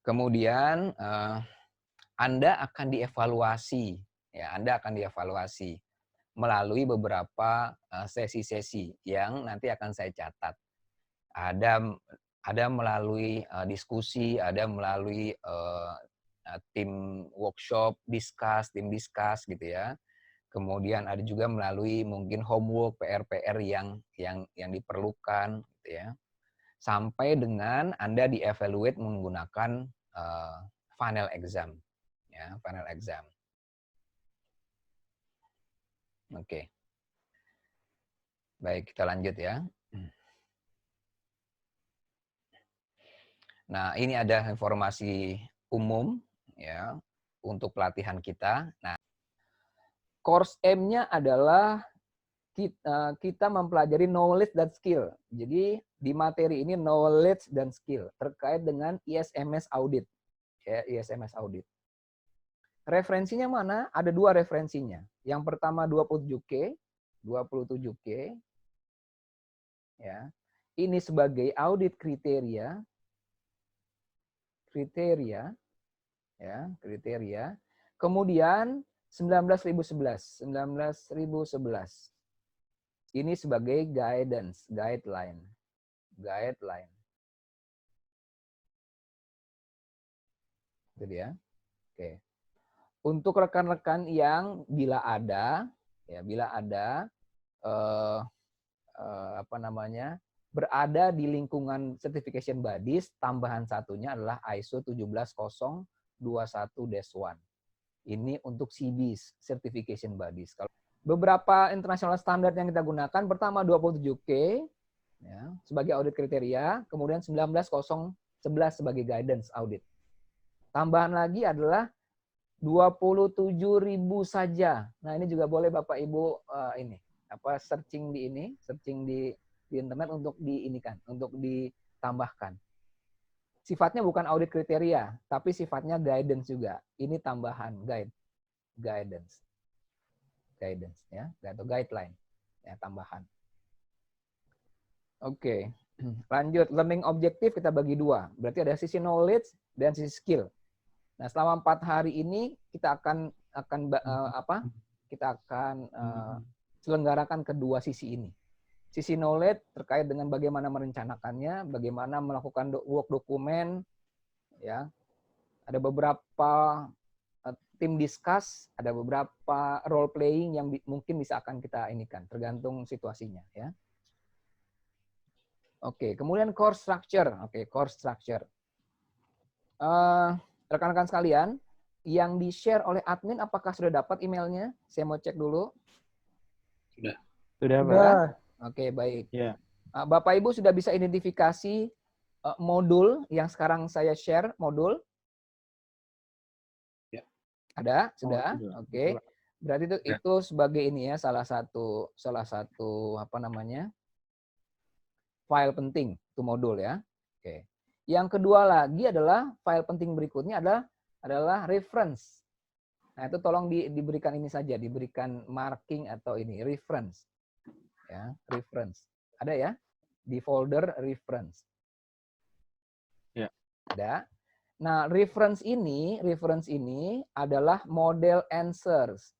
Kemudian Anda akan dievaluasi, ya, Anda akan dievaluasi melalui beberapa sesi-sesi yang nanti akan saya catat. Ada melalui diskusi, ada melalui tim workshop, tim discuss gitu ya. Kemudian ada juga melalui mungkin homework, PR-PR yang diperlukan gitu ya. Sampai dengan Anda dievaluate menggunakan final exam, ya, final exam. Oke. Baik, kita lanjut ya. Nah, ini ada informasi umum ya untuk pelatihan kita. Nah, course M-nya adalah kita mempelajari knowledge dan skill. Jadi di materi ini knowledge dan skill terkait dengan ISMS audit. Ya, ISMS audit. Referensinya mana? Ada 2 referensinya. Yang pertama 27K, 27K. Ya. Ini sebagai audit kriteria ya, kriteria. Kemudian 19.011. Ini sebagai guideline. Itu dia. Oke. Untuk rekan-rekan yang bila ada berada di lingkungan certification bodies, tambahan satunya adalah ISO 17021-1. Ini untuk CBs, certification bodies. Kalau beberapa international standard yang kita gunakan, pertama 27K ya, sebagai audit kriteria, kemudian 19011 sebagai guidance audit. Tambahan lagi adalah 27.000 saja. Nah, ini juga boleh Bapak Ibu searching di internet untuk untuk ditambahkan. Sifatnya bukan audit kriteria, tapi sifatnya guidance juga. Ini tambahan guidance ya, atau guideline ya, tambahan. Oke. Lanjut, learning objective kita bagi 2. Berarti ada sisi knowledge dan sisi skill. Nah, selama 4 hari ini kita akan selenggarakan kedua sisi ini. Sisi knowledge terkait dengan bagaimana merencanakannya, bagaimana melakukan work dokumen, ya. Ada beberapa tim discuss, ada beberapa role playing yang mungkin bisa akan kita inikan, tergantung situasinya, ya. Oke, kemudian core structure. Oke, core structure. Rekan-rekan sekalian, yang di-share oleh admin apakah sudah dapat emailnya? Saya mau cek dulu. Sudah. Sudah, Pak. Sudah? Oke, baik. Ya. Bapak Ibu sudah bisa identifikasi modul yang sekarang saya share, modul? Ya. Ada? Sudah? Oh, Oke. Berarti itu sebagai ini ya, salah satu file penting itu modul ya. Oke. Yang kedua lagi adalah file penting berikutnya adalah reference. Nah, itu tolong diberikan ini saja, diberikan marking atau ini reference. Ya, reference. Ada ya? Di folder reference. Ya. Ada. Nah, reference ini adalah model answers.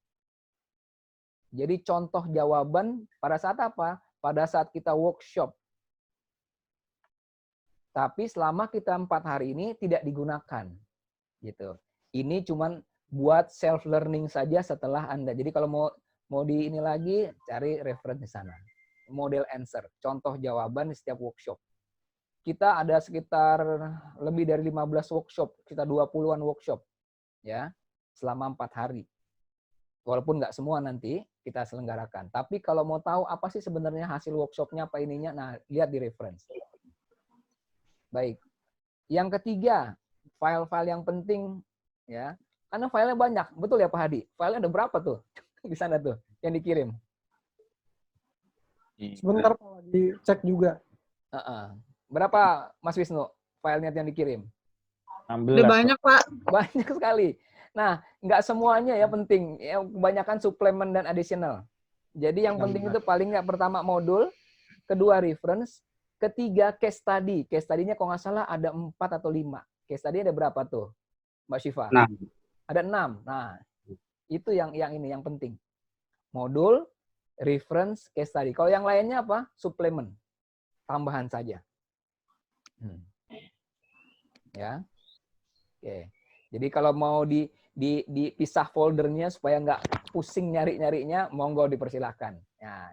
Jadi contoh jawaban pada saat apa? Pada saat kita workshop. Tapi selama kita 4 hari ini tidak digunakan. Gitu. Ini cuman buat self learning saja setelah Anda. Jadi kalau mau di ini lagi, cari reference di sana. Model answer, contoh jawaban di setiap workshop. Kita ada sekitar lebih dari 15 workshop, kita 20-an workshop ya, selama 4 hari. Walaupun nggak semua nanti kita selenggarakan. Tapi kalau mau tahu apa sih sebenarnya hasil workshopnya, apa ininya, nah lihat di reference. Baik. Yang ketiga, file-file yang penting ya. Karena filenya banyak, betul ya Pak Hadi? Filenya ada berapa tuh di sana tuh yang dikirim? Sebentar Pak, lagi cek juga. Berapa Mas Wisnu filenya yang dikirim? 16. Udah banyak Pak. Banyak sekali. Nah, nggak semuanya ya penting. Ya, kebanyakan suplemen dan additional. Jadi yang penting itu paling nggak pertama modul, kedua reference, ketiga case study. Case study-nya kalau nggak salah ada 4 atau 5 Case study ada berapa tuh, Mbak Syifa? Nah, Ada 6. Nah, itu yang ini yang penting. Modul, reference, case study. Kalau yang lainnya apa? Suplemen. Tambahan saja. Ya. Oke. Jadi kalau mau dipisah foldernya supaya nggak pusing nyari-nyarinya, monggo dipersilahkan. Nah,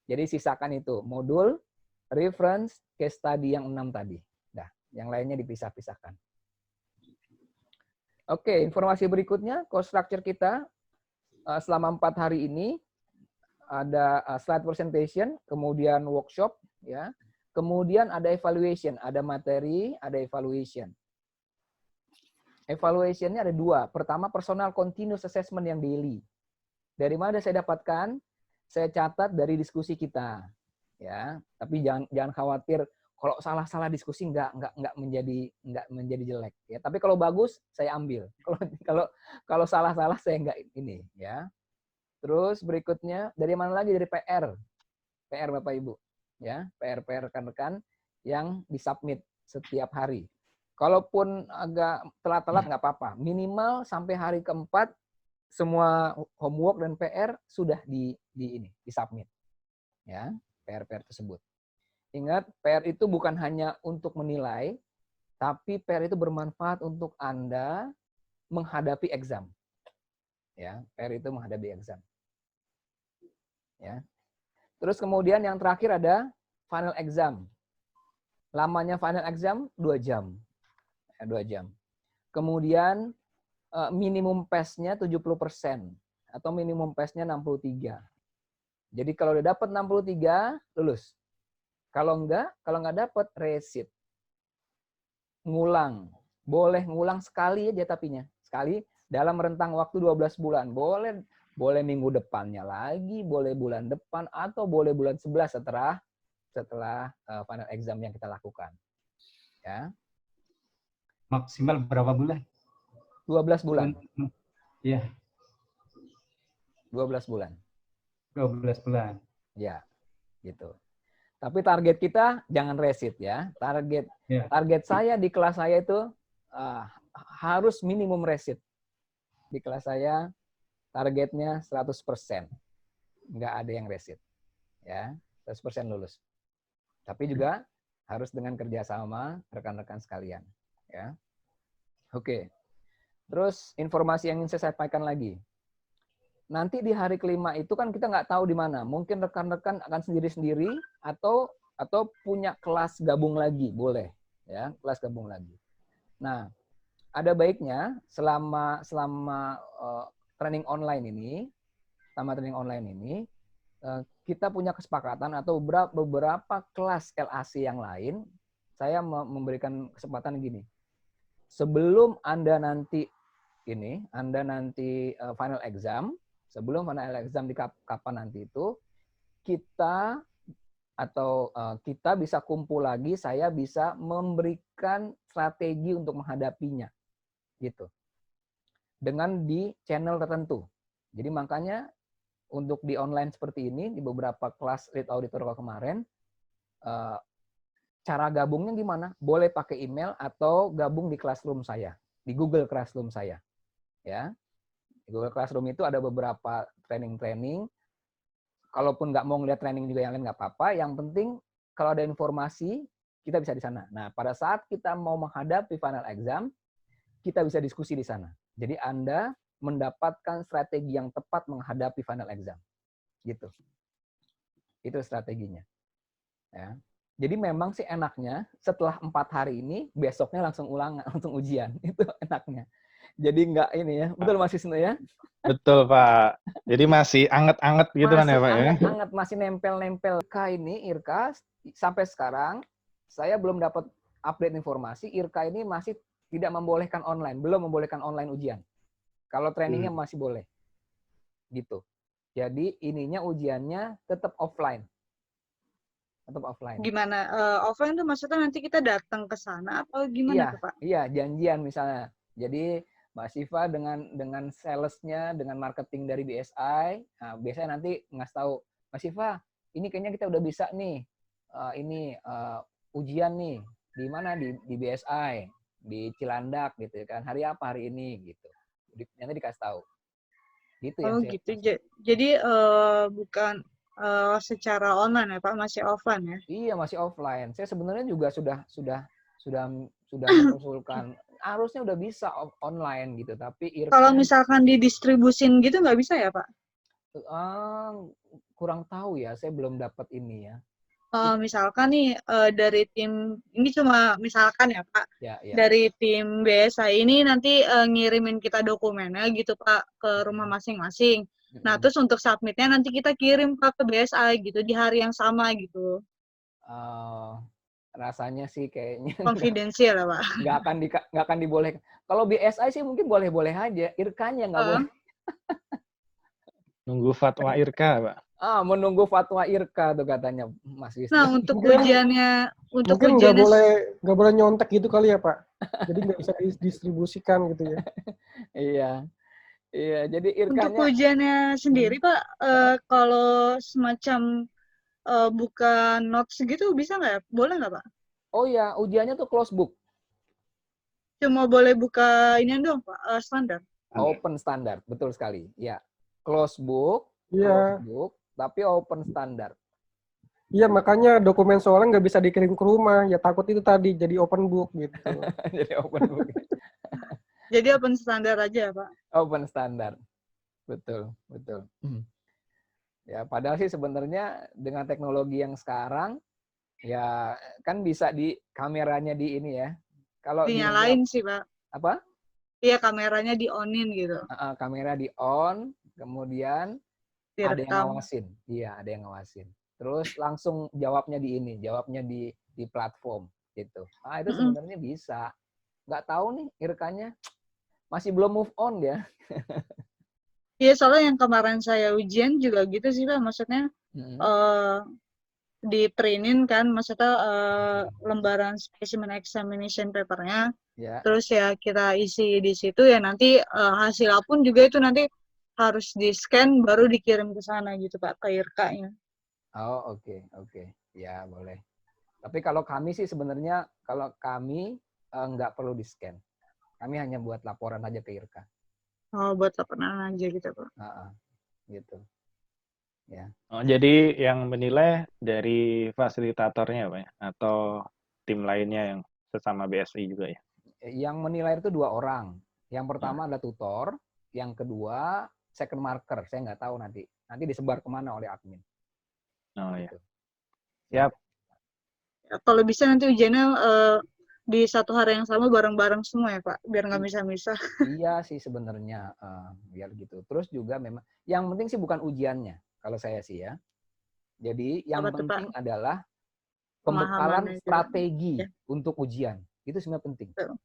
jadi sisakan itu. Modul, reference, case study yang 6 tadi. Nah, yang lainnya dipisah-pisahkan. Oke, informasi berikutnya, course structure kita selama 4 hari ini ada slide presentation, kemudian workshop, ya, kemudian ada evaluation, ada materi, ada evaluation. Evaluation-nya ada 2. Pertama, personal continuous assessment yang daily. Dari mana saya dapatkan? Saya catat dari diskusi kita, ya. Tapi jangan khawatir kalau salah-salah diskusi nggak menjadi jelek, ya. Tapi kalau bagus saya ambil. Kalau salah-salah saya nggak ini, ya. Terus berikutnya dari mana lagi? Dari PR Bapak Ibu, ya. PR rekan-rekan yang disubmit setiap hari. Kalaupun agak telat-telat nggak apa-apa. Minimal sampai hari keempat semua homework dan PR sudah disubmit, ya. PR tersebut. Ingat, PR itu bukan hanya untuk menilai, tapi PR itu bermanfaat untuk Anda menghadapi exam. Ya, PR itu menghadapi exam. Ya. Terus kemudian yang terakhir ada final exam. Lamanya final exam 2 jam. 2 jam. Kemudian minimum PES-nya 70% atau minimum PES-nya 63. Jadi kalau udah dapat 63, lulus. Kalau nggak dapat, resit. Ngulang. Boleh ngulang sekali aja tapinya. Sekali dalam rentang waktu 12 bulan. Boleh minggu depannya lagi, boleh bulan depan, atau boleh bulan 11 setelah final exam yang kita lakukan. Ya. Maksimal berapa bulan? 12 bulan. Iya. 12 bulan. 12 bulan. Ya, gitu. Tapi target kita jangan resit ya. Target saya di kelas saya itu harus minimum resit. Di kelas saya targetnya 100%. Nggak ada yang resit. Ya, 100% lulus. Tapi juga harus dengan kerjasama rekan-rekan sekalian. Ya. Oke. Terus informasi yang ingin saya sampaikan lagi. Nanti di hari kelima itu kan kita nggak tahu di mana. Mungkin rekan-rekan akan sendiri-sendiri atau punya kelas gabung lagi, boleh, ya, kelas gabung lagi. Nah, ada baiknya selama training online ini, kita punya kesepakatan atau beberapa kelas LAC yang lain, saya memberikan kesempatan gini. Sebelum Anda nanti final exam, sebelum final exam di kapan nanti itu, kita bisa kumpul lagi, saya bisa memberikan strategi untuk menghadapinya. Gitu. Dengan di channel tertentu. Jadi makanya untuk di online seperti ini, di beberapa kelas lead auditor kemarin, cara gabungnya gimana? Boleh pakai email atau gabung di Classroom saya, di Google Classroom saya. Ya. Di Google Classroom itu ada beberapa training. Kalaupun nggak mau ngeliat training juga yang lain nggak apa-apa. Yang penting kalau ada informasi, kita bisa di sana. Nah, pada saat kita mau menghadapi final exam, kita bisa diskusi di sana. Jadi Anda mendapatkan strategi yang tepat menghadapi final exam. Gitu. Itu strateginya. Ya. Jadi memang sih enaknya setelah 4 hari ini, besoknya langsung ujian. Itu enaknya. Jadi enggak ini ya. Betul Mas Wisnu ya? Betul, Pak. Jadi masih anget-anget gitu kan ya, Pak ya? Anget-anget, masih nempel-nempel. IRKA sampai sekarang saya belum dapat update informasi. IRKA ini masih tidak membolehkan online, belum membolehkan online ujian. Kalau trainingnya masih boleh. Gitu. Jadi ininya ujiannya tetap offline. Tetap offline. Gimana? Offline tuh maksudnya nanti kita datang ke sana atau gimana tuh, Pak? Iya, janjian misalnya. Jadi Mbak Syifa dengan sales-nya, dengan marketing dari BSI, nah, biasanya nanti ngasih tahu, Mbak Syifa, ini kayaknya kita udah bisa nih, ujian nih, di mana? Di BSI. di Cilandak gitu kan. Hari apa hari ini gitu. Nanti dikasih tahu. Gitu yang Oh saya gitu. maksud. Jadi bukan secara online ya Pak, masih offline ya? Iya, masih offline. Saya sebenarnya juga sudah mengusulkan harusnya udah bisa online gitu, tapi Kalau IRCAN misalkan didistribusin gitu nggak bisa ya Pak? kurang tahu ya, saya belum dapat ini ya. Misalkan nih dari tim ini cuma misalkan ya Pak, Ya, ya. dari tim BSI ini nanti ngirimin kita dokumennya gitu Pak ke rumah masing-masing. Nah terus untuk submitnya nanti kita kirim Pak ke BSI gitu di hari yang sama gitu. Rasanya sih kayaknya Konfidensial ya Pak. nggak akan dibolehkan. Kalau BSI sih mungkin boleh-boleh aja, IRCAN-nya nggak boleh. Nunggu fatwa IRCA, Pak. Menunggu fatwa IRCA tuh katanya Mas Wisnu. Nah untuk Mungkin- ujiannya, Mungkin nggak boleh nyontek gitu kali ya Pak. Jadi nggak bisa didistribusikan gitu ya. Iya. Jadi untuk IRCAN-nya ujiannya sendiri Pak, kalau semacam buka notes gitu bisa nggak ya? Boleh nggak Pak? oh ya, ujiannya tuh close book, Cuma boleh buka ini doang Pak, standar. open standar, betul sekali. Ya, close book, Iya. tapi open standar. Iya, makanya dokumen soalnya nggak bisa dikirim ke rumah. Ya takut itu tadi jadi open book gitu. Jadi open book. Jadi open standar aja Pak. Open standar. Betul. Ya, padahal sih sebenarnya dengan teknologi yang sekarang ya kan bisa di kameranya di ini ya. Kalau Dinyalain sih Pak. apa? Iya kameranya di onin gitu. Kamera di on, kemudian ada yang Direkam. ngawasin. Iya, ada yang ngawasin. Terus langsung jawabnya di platform gitu. Itu sebenarnya bisa. Nggak tahu nih IRCAN-nya masih belum move on ya. Iya soalnya yang kemarin saya ujian juga gitu sih Pak. Maksudnya di printin kan, maksudnya lembaran specimen examination paper-nya. Ya. Terus ya kita isi di situ ya nanti hasil apapun juga itu nanti harus di-scan baru dikirim ke sana gitu Pak, ke IRCA-nya. Oh, oke. Ya, boleh. Tapi kalau kami sih sebenarnya nggak perlu di-scan. Kami hanya buat laporan aja ke IRCA. Oh, buat laporan aja gitu Pak. Gitu. Ya. Oh, jadi yang menilai dari fasilitatornya, Pak, ya? Atau tim lainnya yang sesama BSI juga ya? Yang menilai itu 2 orang. Yang pertama adalah tutor, yang kedua second marker. Saya nggak tahu nanti disebar kemana oleh admin. Oh ya. Gitu. Siap. Ya, kalau bisa nanti ujiannya di satu hari yang sama bareng-bareng semua ya Pak, biar nggak misah-misah. Iya sih sebenarnya biar gitu. Terus juga memang yang penting sih bukan ujiannya kalau saya sih ya. Jadi yang Apa tuh, penting Pak? adalah Pemahaman pembekalan aja. strategi Ya. untuk ujian. Itu sebenarnya penting. Betul.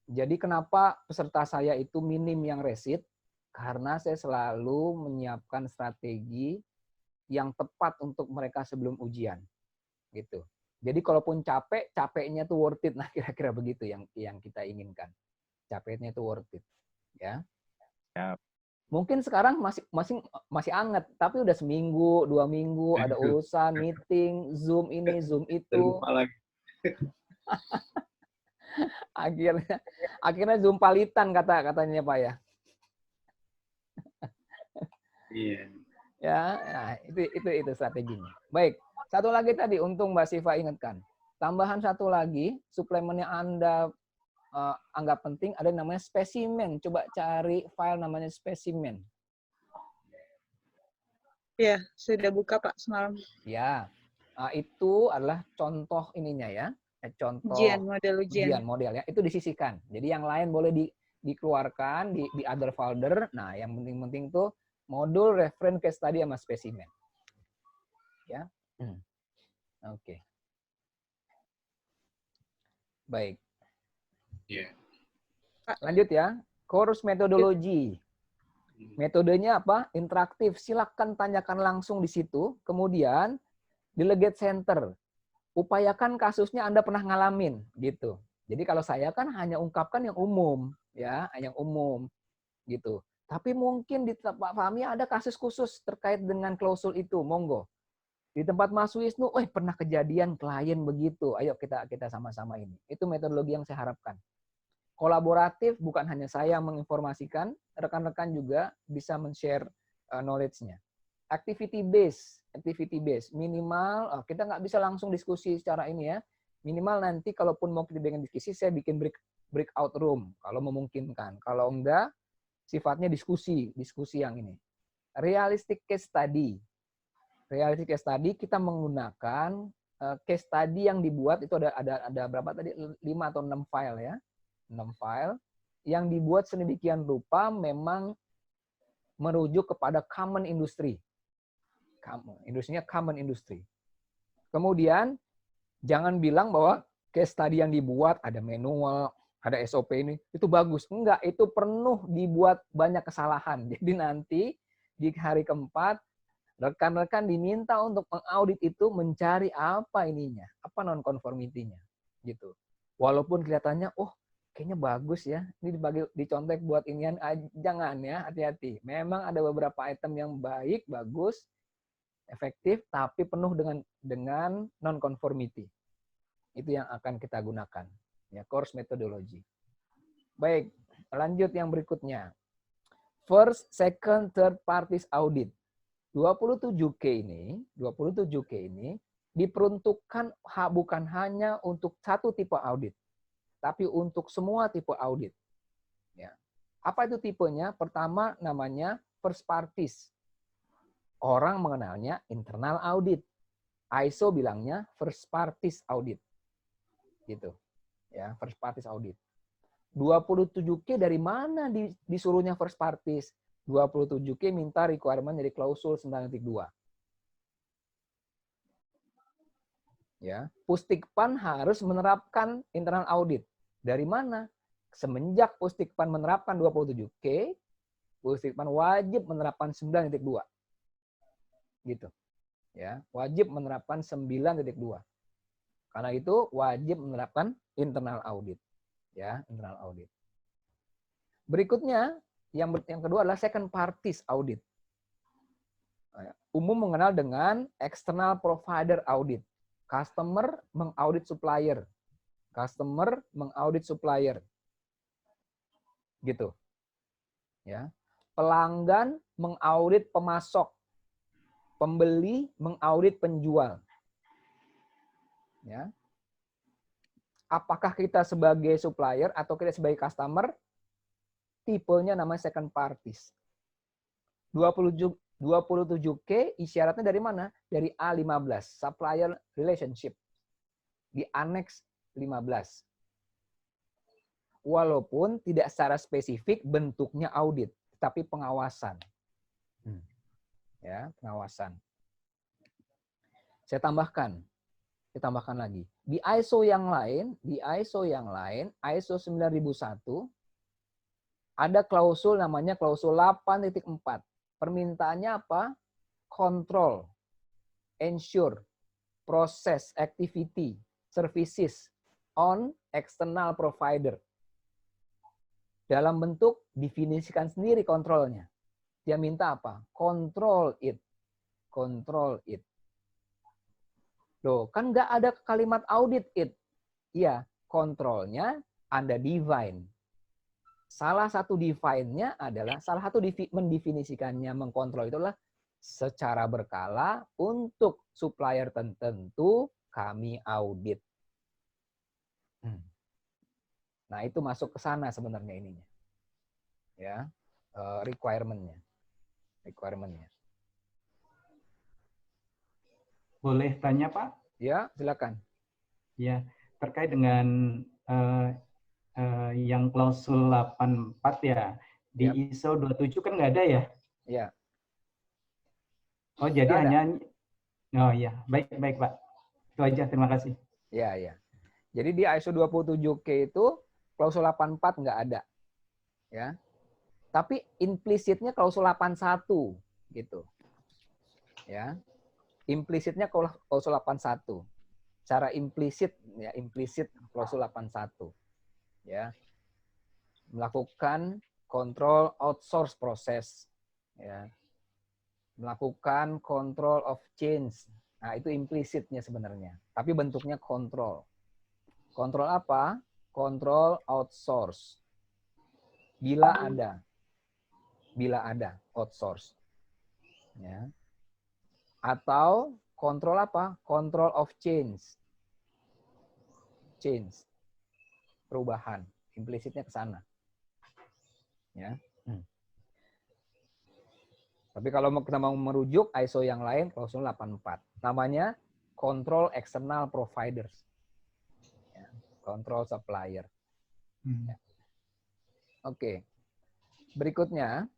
Jadi kenapa peserta saya itu minim yang resit? Karena saya selalu menyiapkan strategi yang tepat untuk mereka sebelum ujian. Gitu. Jadi kalaupun capeknya tuh worth it. Nah, kira-kira begitu yang kita inginkan. Capeknya itu worth it. Ya. Siap. Mungkin sekarang masih anget, tapi udah seminggu, 2 minggu, ada urusan, meeting, Zoom ini, Zoom itu. Lupa lagi. akhirnya Zoom palitan katanya Pak ya. Iya. Ya, nah, itu strateginya. Baik, satu lagi tadi untung Mbak Siva ingatkan. Tambahan satu lagi, suplemen yang Anda anggap penting ada yang namanya spesimen. Coba cari file namanya spesimen. Ya, sudah buka Pak semalam. Ya, itu adalah contoh ininya ya. Contoh Model ujian. model ya. Itu disisihkan. Jadi yang lain boleh dikeluarkan di other folder. Nah, yang penting-penting tuh modul reference case study sama spesimen. Ya. Oke. Baik. Iya. Lanjut ya. Course methodology. Metodenya apa? Interaktif. Silakan tanyakan langsung di situ. Kemudian delegate center. Upayakan kasusnya Anda pernah ngalamin gitu. Jadi kalau saya kan hanya ungkapkan yang umum, ya, yang umum gitu. Tapi mungkin di Pak Fahmi ada kasus khusus terkait dengan klausul itu, monggo. Di tempat Mas Wisnu, pernah kejadian klien begitu. Ayo kita sama-sama ini. Itu metodologi yang saya harapkan. kolaboratif, bukan hanya saya yang menginformasikan, rekan-rekan juga bisa men-share knowledge-nya. Activity based, minimal kita nggak bisa langsung diskusi secara ini ya. Minimal nanti kalaupun mau kita bikin diskusi, saya bikin breakout room kalau memungkinkan. Kalau enggak, sifatnya diskusi yang ini. Realistic case study kita menggunakan case study yang dibuat itu ada berapa tadi, 5 atau 6 file ya. 6 file yang dibuat sedemikian rupa memang merujuk kepada common industry. Industrinya common industry. Kemudian jangan bilang bahwa case study yang dibuat ada manual, ada SOP ini, itu bagus. Enggak, itu penuh dibuat banyak kesalahan. Jadi nanti di hari keempat rekan-rekan diminta untuk mengaudit itu, mencari apa ininya, apa non-conformity-nya gitu. Walaupun kelihatannya kayaknya bagus ya, ini dicontek buat inian, jangan ya, hati-hati. Memang ada beberapa item yang baik, bagus, efektif, tapi penuh dengan non-conformity. Itu yang akan kita gunakan. Ya, course methodology. Baik, lanjut yang berikutnya. First, second, third parties audit. 27K ini diperuntukkan bukan hanya untuk satu tipe audit, tapi untuk semua tipe audit. Ya. Apa itu tipenya? Pertama namanya first parties. Orang mengenalnya internal audit. ISO bilangnya first parties audit. Gitu. Ya, first parties audit. 27K dari mana disuruhnya first parties? 27K minta requirement dari klausul 9.2. Ya, Pusdikpan harus menerapkan internal audit. Dari mana? Semenjak Pusdikpan menerapkan 27K, Pusdikpan wajib menerapkan 9.2. Gitu. Ya, wajib menerapkan 9.2. Karena itu wajib menerapkan internal audit. Ya, internal audit. Berikutnya, yang kedua adalah second parties audit. Umum mengenal dengan external provider audit. Customer mengaudit supplier. Customer mengaudit supplier. Gitu. Ya. Pelanggan mengaudit pemasok. Pembeli mengaudit penjual. Ya. Apakah kita sebagai supplier atau kita sebagai customer? Tipenya namanya second parties. 27K isyaratnya dari mana? Dari A15, supplier relationship. Di annex 15. Walaupun tidak secara spesifik bentuknya audit, tapi pengawasan. Ya, pengawasan. Saya tambahkan lagi. Di ISO yang lain, ISO 9001, ada klausul namanya klausul 8.4. Permintaannya apa? Control, ensure, process, activity, services on external provider. Dalam bentuk definisikan sendiri kontrolnya. Dia minta apa? Control it. Control it. Loh, kan nggak ada kalimat audit it. Iya, kontrolnya Anda define. Salah satu define-nya adalah, mendefinisikannya, mengkontrol itu adalah secara berkala untuk supplier tertentu kami audit. Nah, itu masuk ke sana sebenarnya ininya. Ya, requirement-nya. Boleh tanya, Pak? Ya, silakan. Ya, terkait dengan yang klausul 84 ya, di ISO 27 kan nggak ada ya? Ya. Oh, jadi Nggak ada. hanya, oh ya, baik Pak. Itu aja, terima kasih. Ya. Jadi di ISO 27K itu klausul 84 nggak ada. Ya. Tapi implisitnya klausul 81 gitu. Ya. Implisitnya klausul 81. Secara implisit ya, implisit klausul 81. Ya. Melakukan kontrol outsource proses. Ya. Melakukan control of change. Nah, itu implisitnya sebenarnya. Tapi bentuknya kontrol. Kontrol apa? control outsource. Bila ada outsource. Ya. Atau kontrol apa? Control of change. Change. Perubahan. Implisitnya ke sana. Ya. Tapi kalau kita mau merujuk ISO yang lain, klausul 84. Namanya control external providers. Ya. Control supplier. Ya. Oke. Berikutnya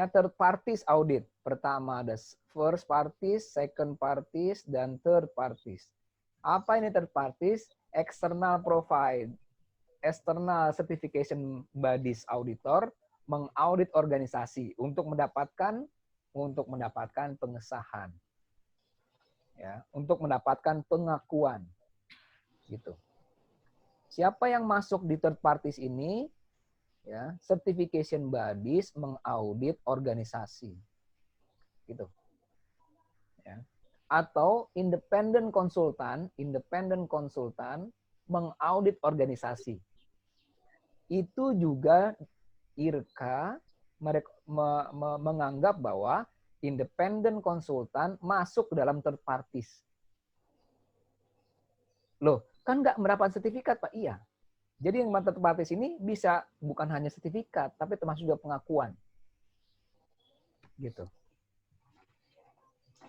third parties audit. Pertama ada first parties, second parties, dan third parties. Apa ini third parties? External certification bodies auditor mengaudit organisasi untuk mendapatkan pengesahan. Ya, untuk mendapatkan pengakuan. Gitu. Siapa yang masuk di third parties ini? Ya, certification bodies mengaudit organisasi, gitu. Ya. Atau independent konsultan mengaudit organisasi. Itu juga IRCA menganggap bahwa independent konsultan masuk ke dalam third parties. Loh, kan nggak mendapatkan sertifikat, Pak? Iya. Jadi yang third parties ini bisa bukan hanya sertifikat, tapi termasuk juga pengakuan. Gitu.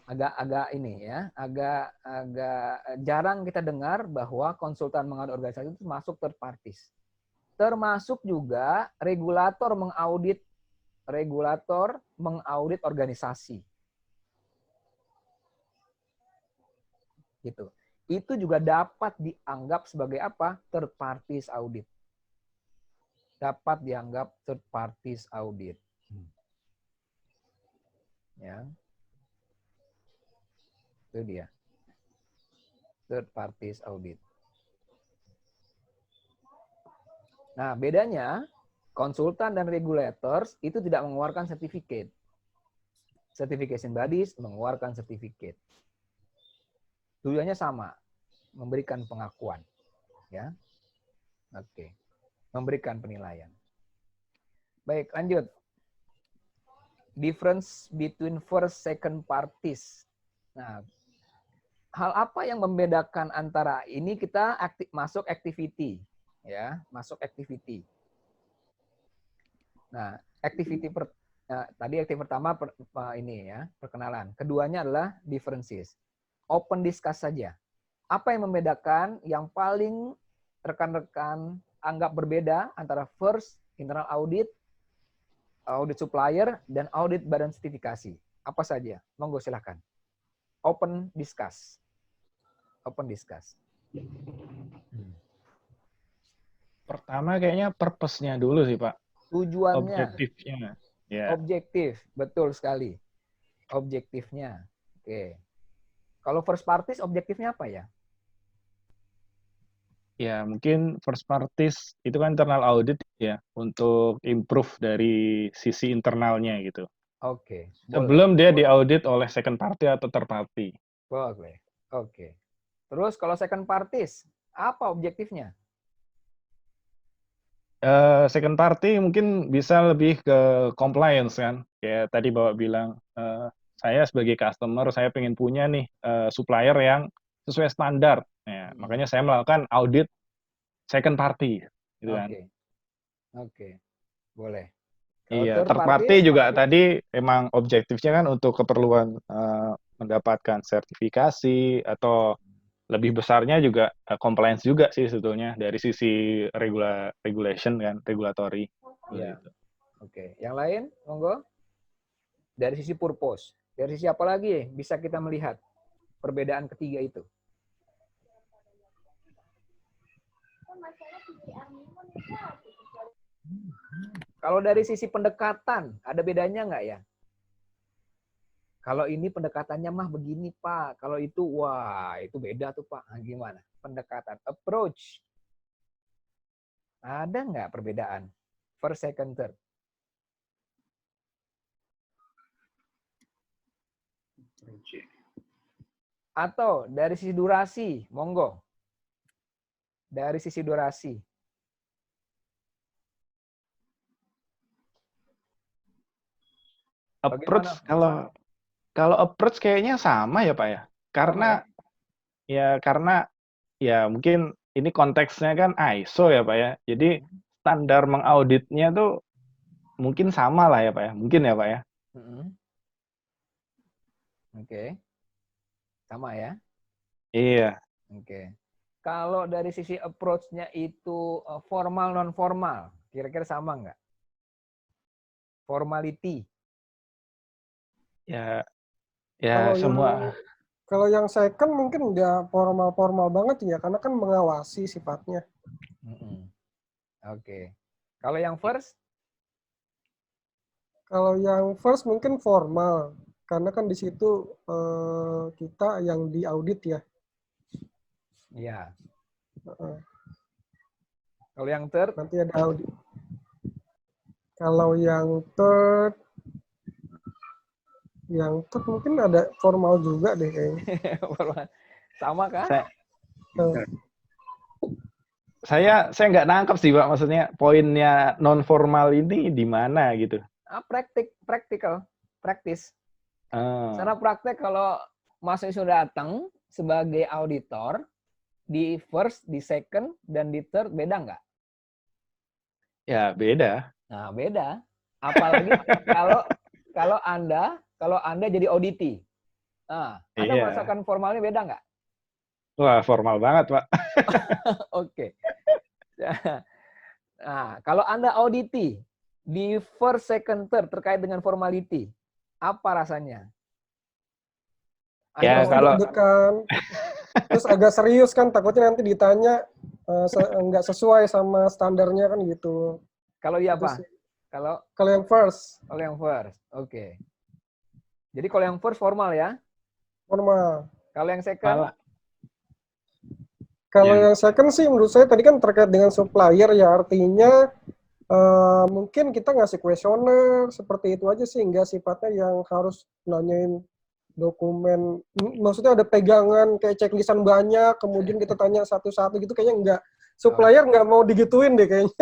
Agak ini ya, agak jarang kita dengar bahwa konsultan mengaudit organisasi itu masuk third parties. Termasuk juga regulator mengaudit organisasi. Gitu. Itu juga dapat dianggap sebagai apa? Third parties audit. Dapat dianggap third parties audit. Ya. Itu dia. Third parties audit. Nah, bedanya konsultan dan regulators itu tidak mengeluarkan sertifikat. Certification bodies mengeluarkan sertifikat. Tujuannya sama, memberikan pengakuan, ya. Oke. Memberikan penilaian. Baik, lanjut. Difference between first second parties. Nah, hal apa yang membedakan antara ini? Kita masuk activity, ya, masuk activity. Nah, tadi aktiviti pertama ini ya, perkenalan. Keduanya adalah differences. Open discuss saja. Apa yang membedakan yang paling rekan-rekan anggap berbeda antara first internal audit, audit supplier, dan audit badan sertifikasi? Apa saja? Monggo silakan. Open discuss. Open discuss. Pertama kayaknya purpose-nya dulu sih, Pak. Tujuannya. Objektifnya. Ya. Objektif, betul sekali. Objektifnya. Oke. Kalau first parties, objektifnya apa ya? Ya, mungkin first parties itu kan internal audit ya, untuk improve dari sisi internalnya gitu. Oke. Sebelum dia diaudit oleh second party atau third party. Boleh. Oke. Terus kalau second parties, apa objektifnya? Second party mungkin bisa lebih ke compliance kan. Kayak tadi Bapak bilang, saya sebagai customer, saya pengen punya nih supplier yang sesuai standar. Ya, makanya saya melakukan audit second party. Gitu kan. Oke. Boleh. Iya, third party juga tadi emang objektifnya kan untuk keperluan mendapatkan sertifikasi atau lebih besarnya juga compliance juga sih sebetulnya dari sisi regulation kan, regulatory. Iya. Oke. Yang lain, monggo. Dari sisi purpose. Dari sisi apa lagi bisa kita melihat perbedaan ketiga itu? Kalau dari sisi pendekatan, ada bedanya nggak ya? Kalau ini pendekatannya mah begini, Pak. Kalau itu, wah, itu beda tuh, Pak. Nah, gimana? Pendekatan, approach. Ada nggak perbedaan? First, second, third. Atau dari sisi durasi, monggo. dari sisi durasi. Approach Bagaimana? kalau approach kayaknya sama ya Pak ya. Karena karena ya mungkin ini konteksnya kan ISO ya Pak ya. Jadi standar mengauditnya tuh mungkin sama lah ya Pak ya. Mungkin ya Pak ya. Oke. Sama ya. Iya. Oke. Kalau dari sisi approach-nya itu formal non formal, kira-kira sama nggak? Formality. Ya Kalau semua. Kalau yang second mungkin nggak formal-formal banget ya, karena kan mengawasi sifatnya. Oke. Kalau yang first? Kalau yang first mungkin formal, karena kan di situ kita yang diaudit ya. Iya. Kalau yang third? Nanti ada audit. Kalau yang third mungkin ada formal juga deh kayaknya. Sama kah? Saya nggak nangkep sih Pak, maksudnya poinnya non formal ini di mana gitu. Praktis. Secara praktek kalau mahasiswa datang sebagai auditor di first, di second, dan di third beda nggak? Ya beda. Nah beda. Apalagi kalau Anda jadi auditi. Nah, Anda merasakan formalnya beda nggak? Wah, formal banget, Pak. Oke. Nah, kalau Anda auditi di first, second, third terkait dengan formality, apa rasanya? Ya, kalau deg-degan, terus agak serius kan, takutnya nanti ditanya nggak sesuai sama standarnya kan gitu. Kalau iya apa? Kalau yang first. Kalau yang first, oke. Jadi kalau yang first formal ya? Formal. Kalau yang second? Kalau yang second sih menurut saya tadi kan terkait dengan supplier ya, artinya mungkin kita ngasih kuesioner seperti itu aja sih, nggak sifatnya yang harus nanyain dokumen, maksudnya ada pegangan kayak checklistan banyak, kemudian kita tanya satu-satu gitu, kayaknya nggak. Supplier nggak mau digituin deh kayaknya.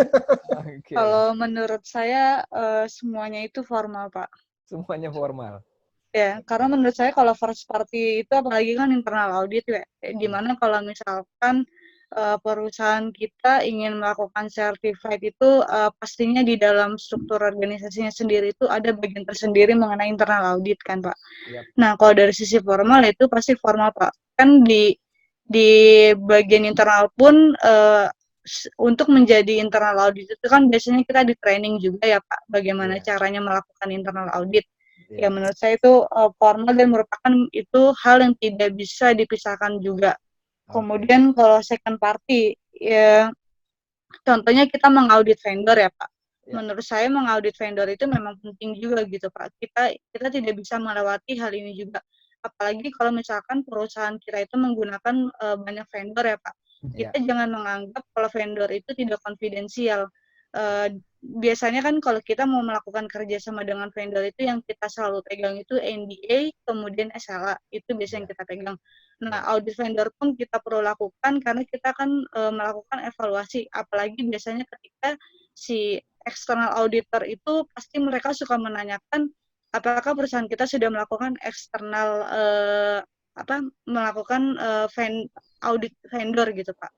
Kalau menurut saya semuanya itu formal, Pak. Semuanya formal. Ya, karena menurut saya kalau first party itu apalagi kan internal audit ya, dimana kalau misalkan perusahaan kita ingin melakukan certified itu pastinya di dalam struktur organisasinya sendiri itu ada bagian tersendiri mengenai internal audit kan Pak. Yep. Nah kalau dari sisi formal itu pasti formal Pak. Kan di bagian internal pun untuk menjadi internal audit itu kan biasanya kita di training juga ya Pak, bagaimana caranya melakukan internal audit. Ya menurut saya itu formal dan merupakan itu hal yang tidak bisa dipisahkan juga. Kemudian kalau second party, ya contohnya kita mengaudit vendor ya Pak. Menurut saya mengaudit vendor itu memang penting juga gitu Pak. Kita tidak bisa melewati hal ini juga. Apalagi kalau misalkan perusahaan kita itu menggunakan banyak vendor ya Pak. Kita jangan menganggap kalau vendor itu tidak konfidensial. Biasanya kan kalau kita mau melakukan kerjasama dengan vendor itu yang kita selalu pegang itu NDA, kemudian SLA, itu biasanya yang kita pegang. Nah, audit vendor pun kita perlu lakukan karena kita akan melakukan evaluasi, apalagi biasanya ketika si external auditor itu pasti mereka suka menanyakan apakah perusahaan kita sudah melakukan eksternal melakukan audit vendor gitu Pak.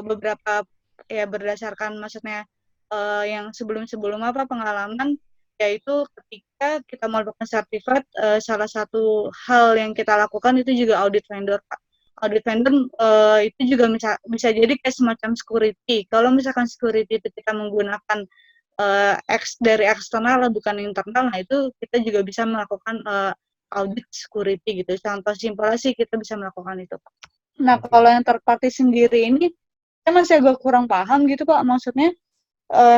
Beberapa ya berdasarkan maksudnya yang sebelum pengalaman yaitu ketika kita melakukan sertifikat salah satu hal yang kita lakukan itu juga audit vendor Pak. Audit vendor itu juga bisa jadi kayak semacam security. Kalau misalkan security itu kita menggunakan dari eksternal bukan internal, nah itu kita juga bisa melakukan audit security gitu. Contoh simpelnya sih kita bisa melakukan itu Pak. Nah kalau yang third party sendiri ini saya masih agak kurang paham gitu Pak, maksudnya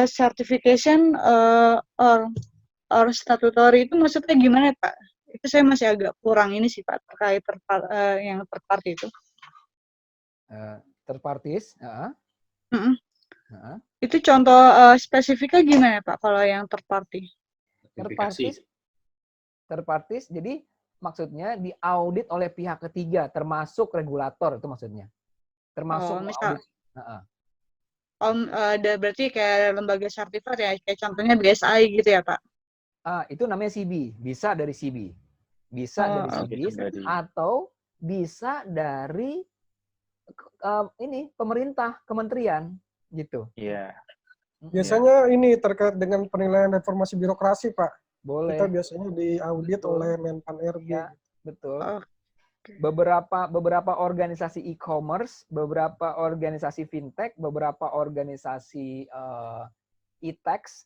certification or statutory itu maksudnya gimana Pak? Itu saya masih agak kurang ini sih Pak terkait yang third party itu. Third parties? Itu contoh spesifiknya gimana Pak kalau yang third party? Third parties, jadi maksudnya diaudit oleh pihak ketiga, termasuk regulator itu maksudnya. Termasuk Heeh. Ada berarti kayak lembaga sertifikat ya, kayak contohnya BSI gitu ya, Pak? Itu namanya CB, bisa dari CB. Bisa Oh, dari Oke, CB pribadi. atau bisa dari ini pemerintah, kementerian gitu. Iya. Biasanya ini terkait dengan penilaian reformasi birokrasi, Pak. Kita Boleh, biasanya diaudit betul. oleh Menpan RB. Ya, betul. oh, Beberapa organisasi e-commerce, beberapa organisasi fintech, beberapa organisasi e-tax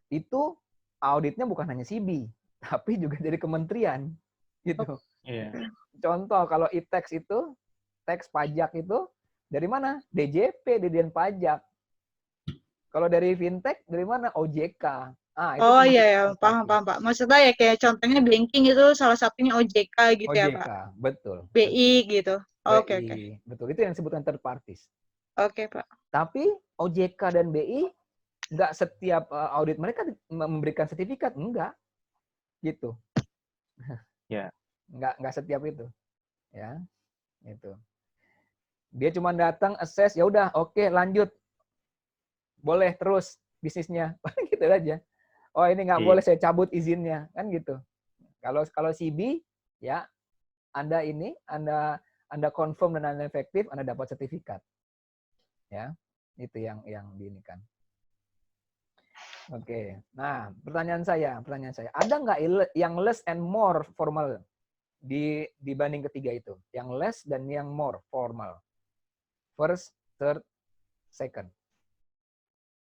itu auditnya bukan hanya CB, tapi juga dari kementerian gitu. Iya. Contoh kalau e-tax itu, tax pajak itu dari mana? DJP, Dirjen Pajak. Kalau dari fintech dari mana? OJK. Itu oh iya ya, kementerian paham, pajak. paham, Pak. Maksudnya ya kayak contohnya banking itu salah satunya OJK gitu ya, OJK, Pak? betul. BI gitu. Oke, oke. BI, betul. Itu yang disebutkan third parties. Oke, Pak. Tapi OJK dan BI nggak setiap audit mereka memberikan sertifikat, enggak, gitu. Ya. Nggak setiap itu, ya, itu. Dia cuma datang, assess, ya udah, oke, lanjut, boleh terus bisnisnya, gitu aja. Oh ini nggak Iya. boleh, saya cabut izinnya, kan gitu. Kalau CB, ya, Anda confirm dan Anda efektif, Anda dapat sertifikat, ya, itu yang diinikan. Oke, nah pertanyaan saya, ada nggak yang less and more formal dibanding ketiga itu? Yang less dan yang more formal. First, third, second.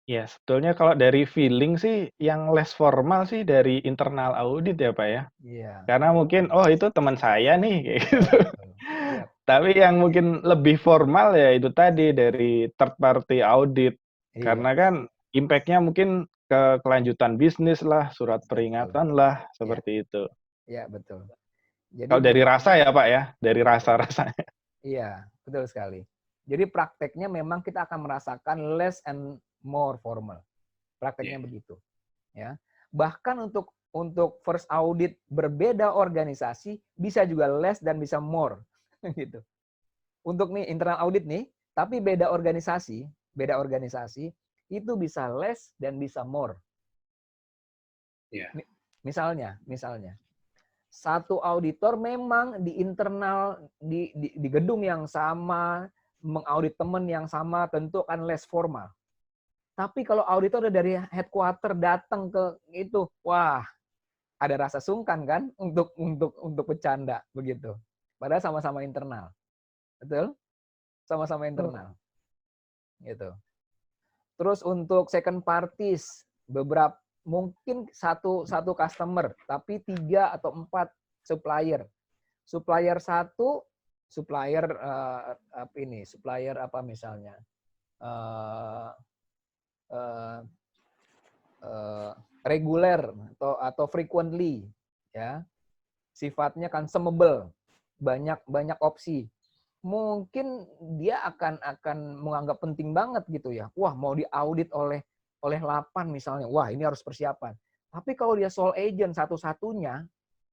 Ya, sebetulnya kalau dari feeling sih yang less formal sih dari internal audit ya, Pak ya. Iya. Karena mungkin, oh itu teman saya nih, kayak gitu. Iya. Tapi yang mungkin lebih formal ya itu tadi dari third party audit. Iya. Karena kan impact-nya mungkin ke kelanjutan bisnis lah, surat peringatan lah, seperti itu. Iya, betul. Jadi Kalau dari rasa ya Pak ya, dari rasa-rasanya. Iya, betul sekali. Jadi prakteknya memang kita akan merasakan less and more formal. Prakteknya begitu. Ya. Bahkan untuk first audit berbeda organisasi bisa juga less dan bisa more gitu. Untuk nih internal audit nih, tapi beda organisasi itu bisa less dan bisa more. Yeah. Misalnya satu auditor memang di internal di gedung yang sama, mengaudit teman yang sama, tentu akan less formal. Tapi kalau auditor dari headquarter datang ke itu, wah, ada rasa sungkan kan untuk bercanda begitu. Padahal sama-sama internal. Betul? Sama-sama internal. Gitu. Terus untuk second parties, beberapa mungkin satu customer, tapi 3 atau 4 supplier. Supplier 1, supplier supplier apa misalnya? Reguler atau frequently, ya. Sifatnya consumable, banyak opsi. Mungkin dia akan menganggap penting banget gitu ya. Wah, mau diaudit oleh 8 misalnya. Wah, ini harus persiapan. Tapi kalau dia sole agent satu-satunya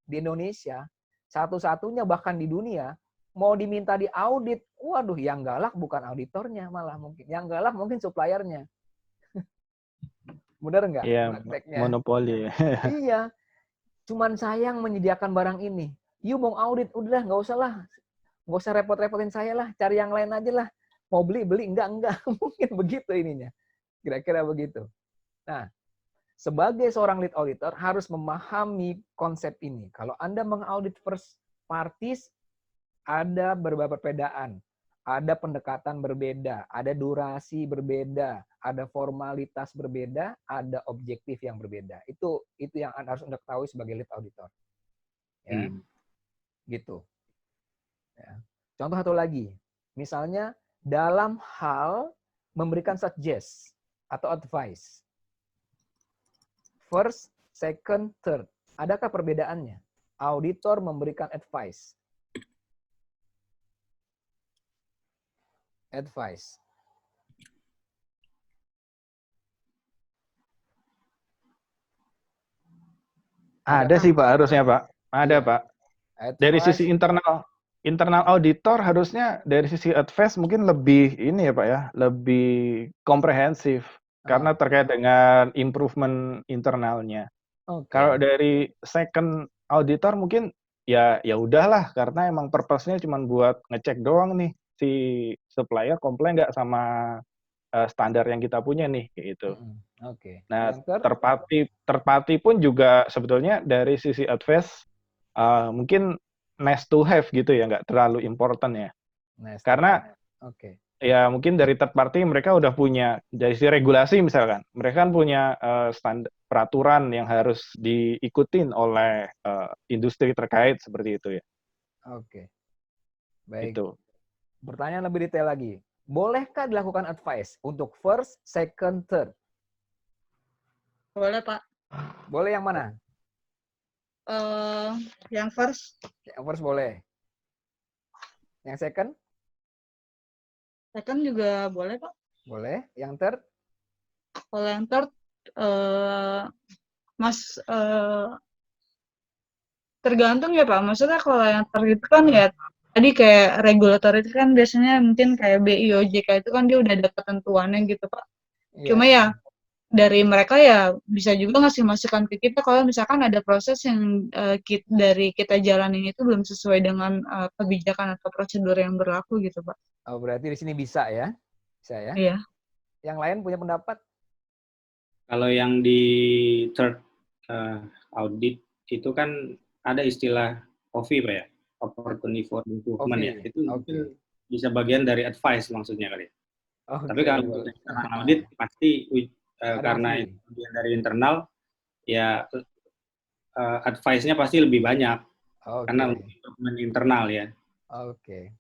di Indonesia, satu-satunya bahkan di dunia, mau diminta diaudit, waduh, yang galak bukan auditornya malah mungkin. Yang galak mungkin suppliernya. Benar nggak? Iya, monopoli. Iya. Cuman sayang menyediakan barang ini. You mau audit, udah nggak usah lah. Nggak usah repot-repotin saya lah, cari yang lain aja lah. Mau beli, enggak. Mungkin begitu ininya. Kira-kira begitu. Nah, sebagai seorang lead auditor harus memahami konsep ini. Kalau Anda mengaudit first parties, ada beberapa perbedaan. Ada pendekatan berbeda, ada durasi berbeda, ada formalitas berbeda, ada objektif yang berbeda. Itu yang Anda harus ketahui sebagai lead auditor. Ya. Gitu. Ya. Contoh satu lagi, misalnya dalam hal memberikan suggest atau advice. First, second, third. Adakah perbedaannya? Auditor memberikan advice. Advice. Ada sih Pak, harusnya Pak. Ada Pak. Dari sisi internal internal auditor harusnya dari sisi advice mungkin lebih ini ya Pak ya, lebih komprehensif karena terkait dengan improvement internalnya. Kalau Oke. dari second auditor mungkin ya udahlah karena emang purpose-nya cuma buat ngecek doang nih si supplier komplain nggak sama standar yang kita punya nih kayak gitu. Oke. Nah, Yang third? third party pun juga sebetulnya dari sisi advice mungkin nice to have gitu ya, nggak terlalu important ya. Nice to Karena have. Oke. ya mungkin dari third party mereka udah punya dari sisi regulasi misalkan, mereka kan punya standar peraturan yang harus diikutin oleh industri terkait seperti itu ya. Oke. Baik. Itu. Pertanyaan lebih detail lagi. Bolehkah dilakukan advice untuk first, second, third? Boleh, Pak. Boleh yang mana? Yang first, Yang first boleh. Yang second? second juga boleh, Pak. Boleh. Yang third? Kalau yang third, Mas, tergantung ya Pak. Maksudnya kalau yang third itu kan ya tadi kayak regulator itu kan biasanya mungkin kayak BI, OJK itu kan dia udah ada ketentuannya gitu Pak. Cuma ya dari mereka ya bisa juga ngasih masukan ke kita kalau misalkan ada proses yang dari kita jalanin itu belum sesuai dengan kebijakan atau prosedur yang berlaku gitu Pak. Oh, berarti di sini bisa ya? Bisa ya? Iya. Yang lain punya pendapat? Kalau yang di third audit itu kan ada istilah OVI Pak ya, Opportunity for Improvement ya. Itu mungkin bisa bagian dari advice maksudnya kali. Tapi kalau untuk internal audit pasti karena itu bagian dari internal ya advice-nya pasti lebih banyak karena untuk improvement internal ya. Oke.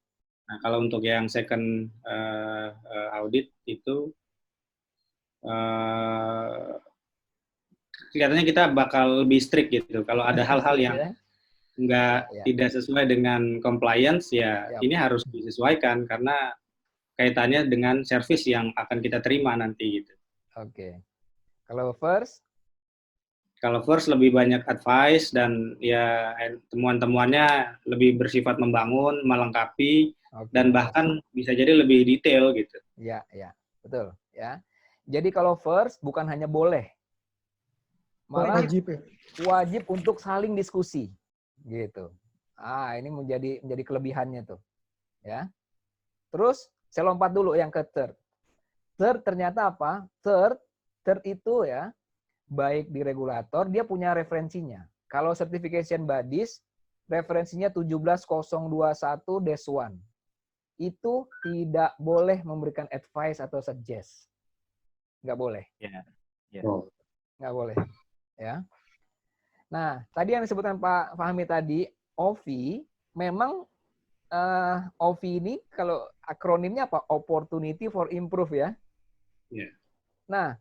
Nah kalau untuk yang second audit itu kelihatannya kita bakal lebih strict gitu. Kalau ada hal-hal yang tidak sesuai dengan compliance ya ini harus disesuaikan karena kaitannya dengan service yang akan kita terima nanti gitu. Oke. Kalau first? Kalau first lebih banyak advice dan ya temuan-temuannya lebih bersifat membangun, melengkapi dan bahkan bisa jadi lebih detail gitu. Iya, iya. Betul, ya. Jadi kalau first bukan hanya boleh, malah wajib untuk saling diskusi, gitu. Ini menjadi kelebihannya tuh, ya. Terus saya lompat dulu yang ke third. Third ternyata apa? Third itu ya, baik di regulator dia punya referensinya. Kalau certification bodies referensinya 17021-1. Itu tidak boleh memberikan advice atau suggest. Nggak boleh. Nggak boleh. Ya. Nah, tadi yang disebutkan Pak Fahmi tadi, OVI, memang OVI ini kalau akronimnya apa? Opportunity for Improve ya. Nah,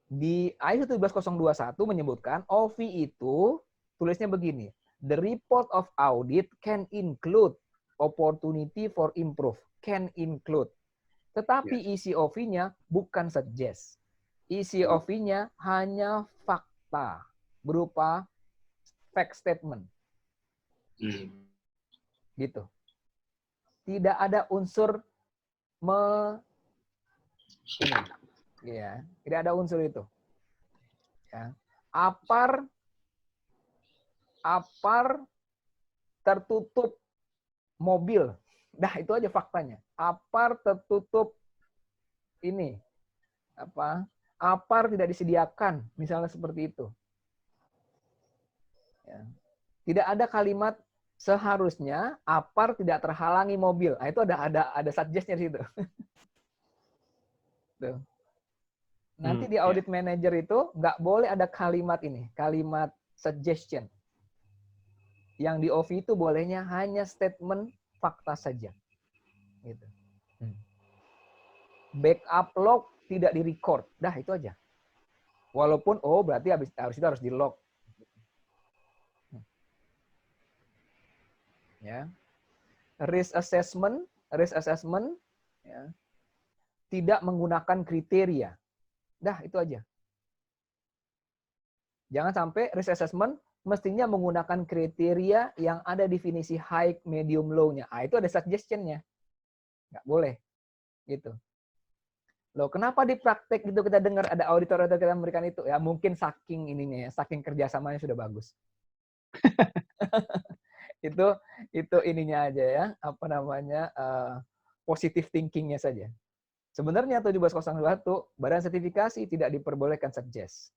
di ISO 17021 menyebutkan OVI itu tulisnya begini, the report of audit can include opportunity for improve, can include. Tetapi isi OV-nya bukan suggest. Isi OV-nya hanya fakta berupa fact statement. Gitu. Tidak ada unsur tidak ada unsur itu. Ya. Apar tertutup mobil. Dah itu aja faktanya. Apar tertutup ini. Apar tidak disediakan, misalnya seperti itu. Ya. Tidak ada kalimat seharusnya apar tidak terhalangi mobil. Nah, itu ada suggest-nya di situ. Tuh. Nanti di audit manager itu nggak boleh ada kalimat ini, kalimat suggestion. Yang di OV itu bolehnya hanya statement fakta saja. Gitu. Backup log tidak di-record. Dah itu aja. Walaupun berarti habis itu harus di-log. Ya. Risk assessment ya, tidak menggunakan kriteria. Dah itu aja. Jangan sampai risk assessment mestinya menggunakan kriteria yang ada definisi high, medium, low-nya. Itu ada suggestion-nya. Nggak boleh. Gitu. Loh, kenapa di praktek gitu kita dengar ada auditor kita memberikan itu? Ya mungkin saking ininya ya, saking kerjasamanya sudah bagus. itu ininya aja ya, apa namanya, positive thinking-nya saja. Sebenarnya 1701 Badan Sertifikasi tidak diperbolehkan suggest.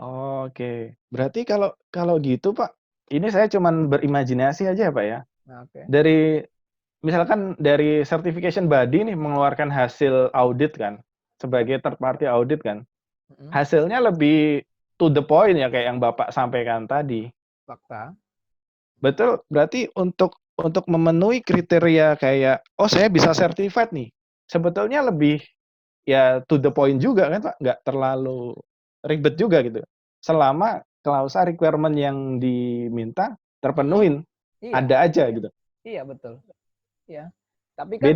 Oke, berarti kalau gitu Pak, ini saya cuman berimajinasi aja ya Pak ya. Oke. Misalkan dari certification body nih mengeluarkan hasil audit kan, sebagai third party audit kan, hasilnya lebih to the point ya kayak yang Bapak sampaikan tadi. Fakta. Betul, berarti untuk memenuhi kriteria kayak, oh saya bisa certified nih, sebetulnya lebih ya to the point juga kan Pak, nggak terlalu ribet juga gitu. Selama klausa requirement yang diminta terpenuhin, Iya. ada aja gitu. Iya, betul. Iya. Tapi kan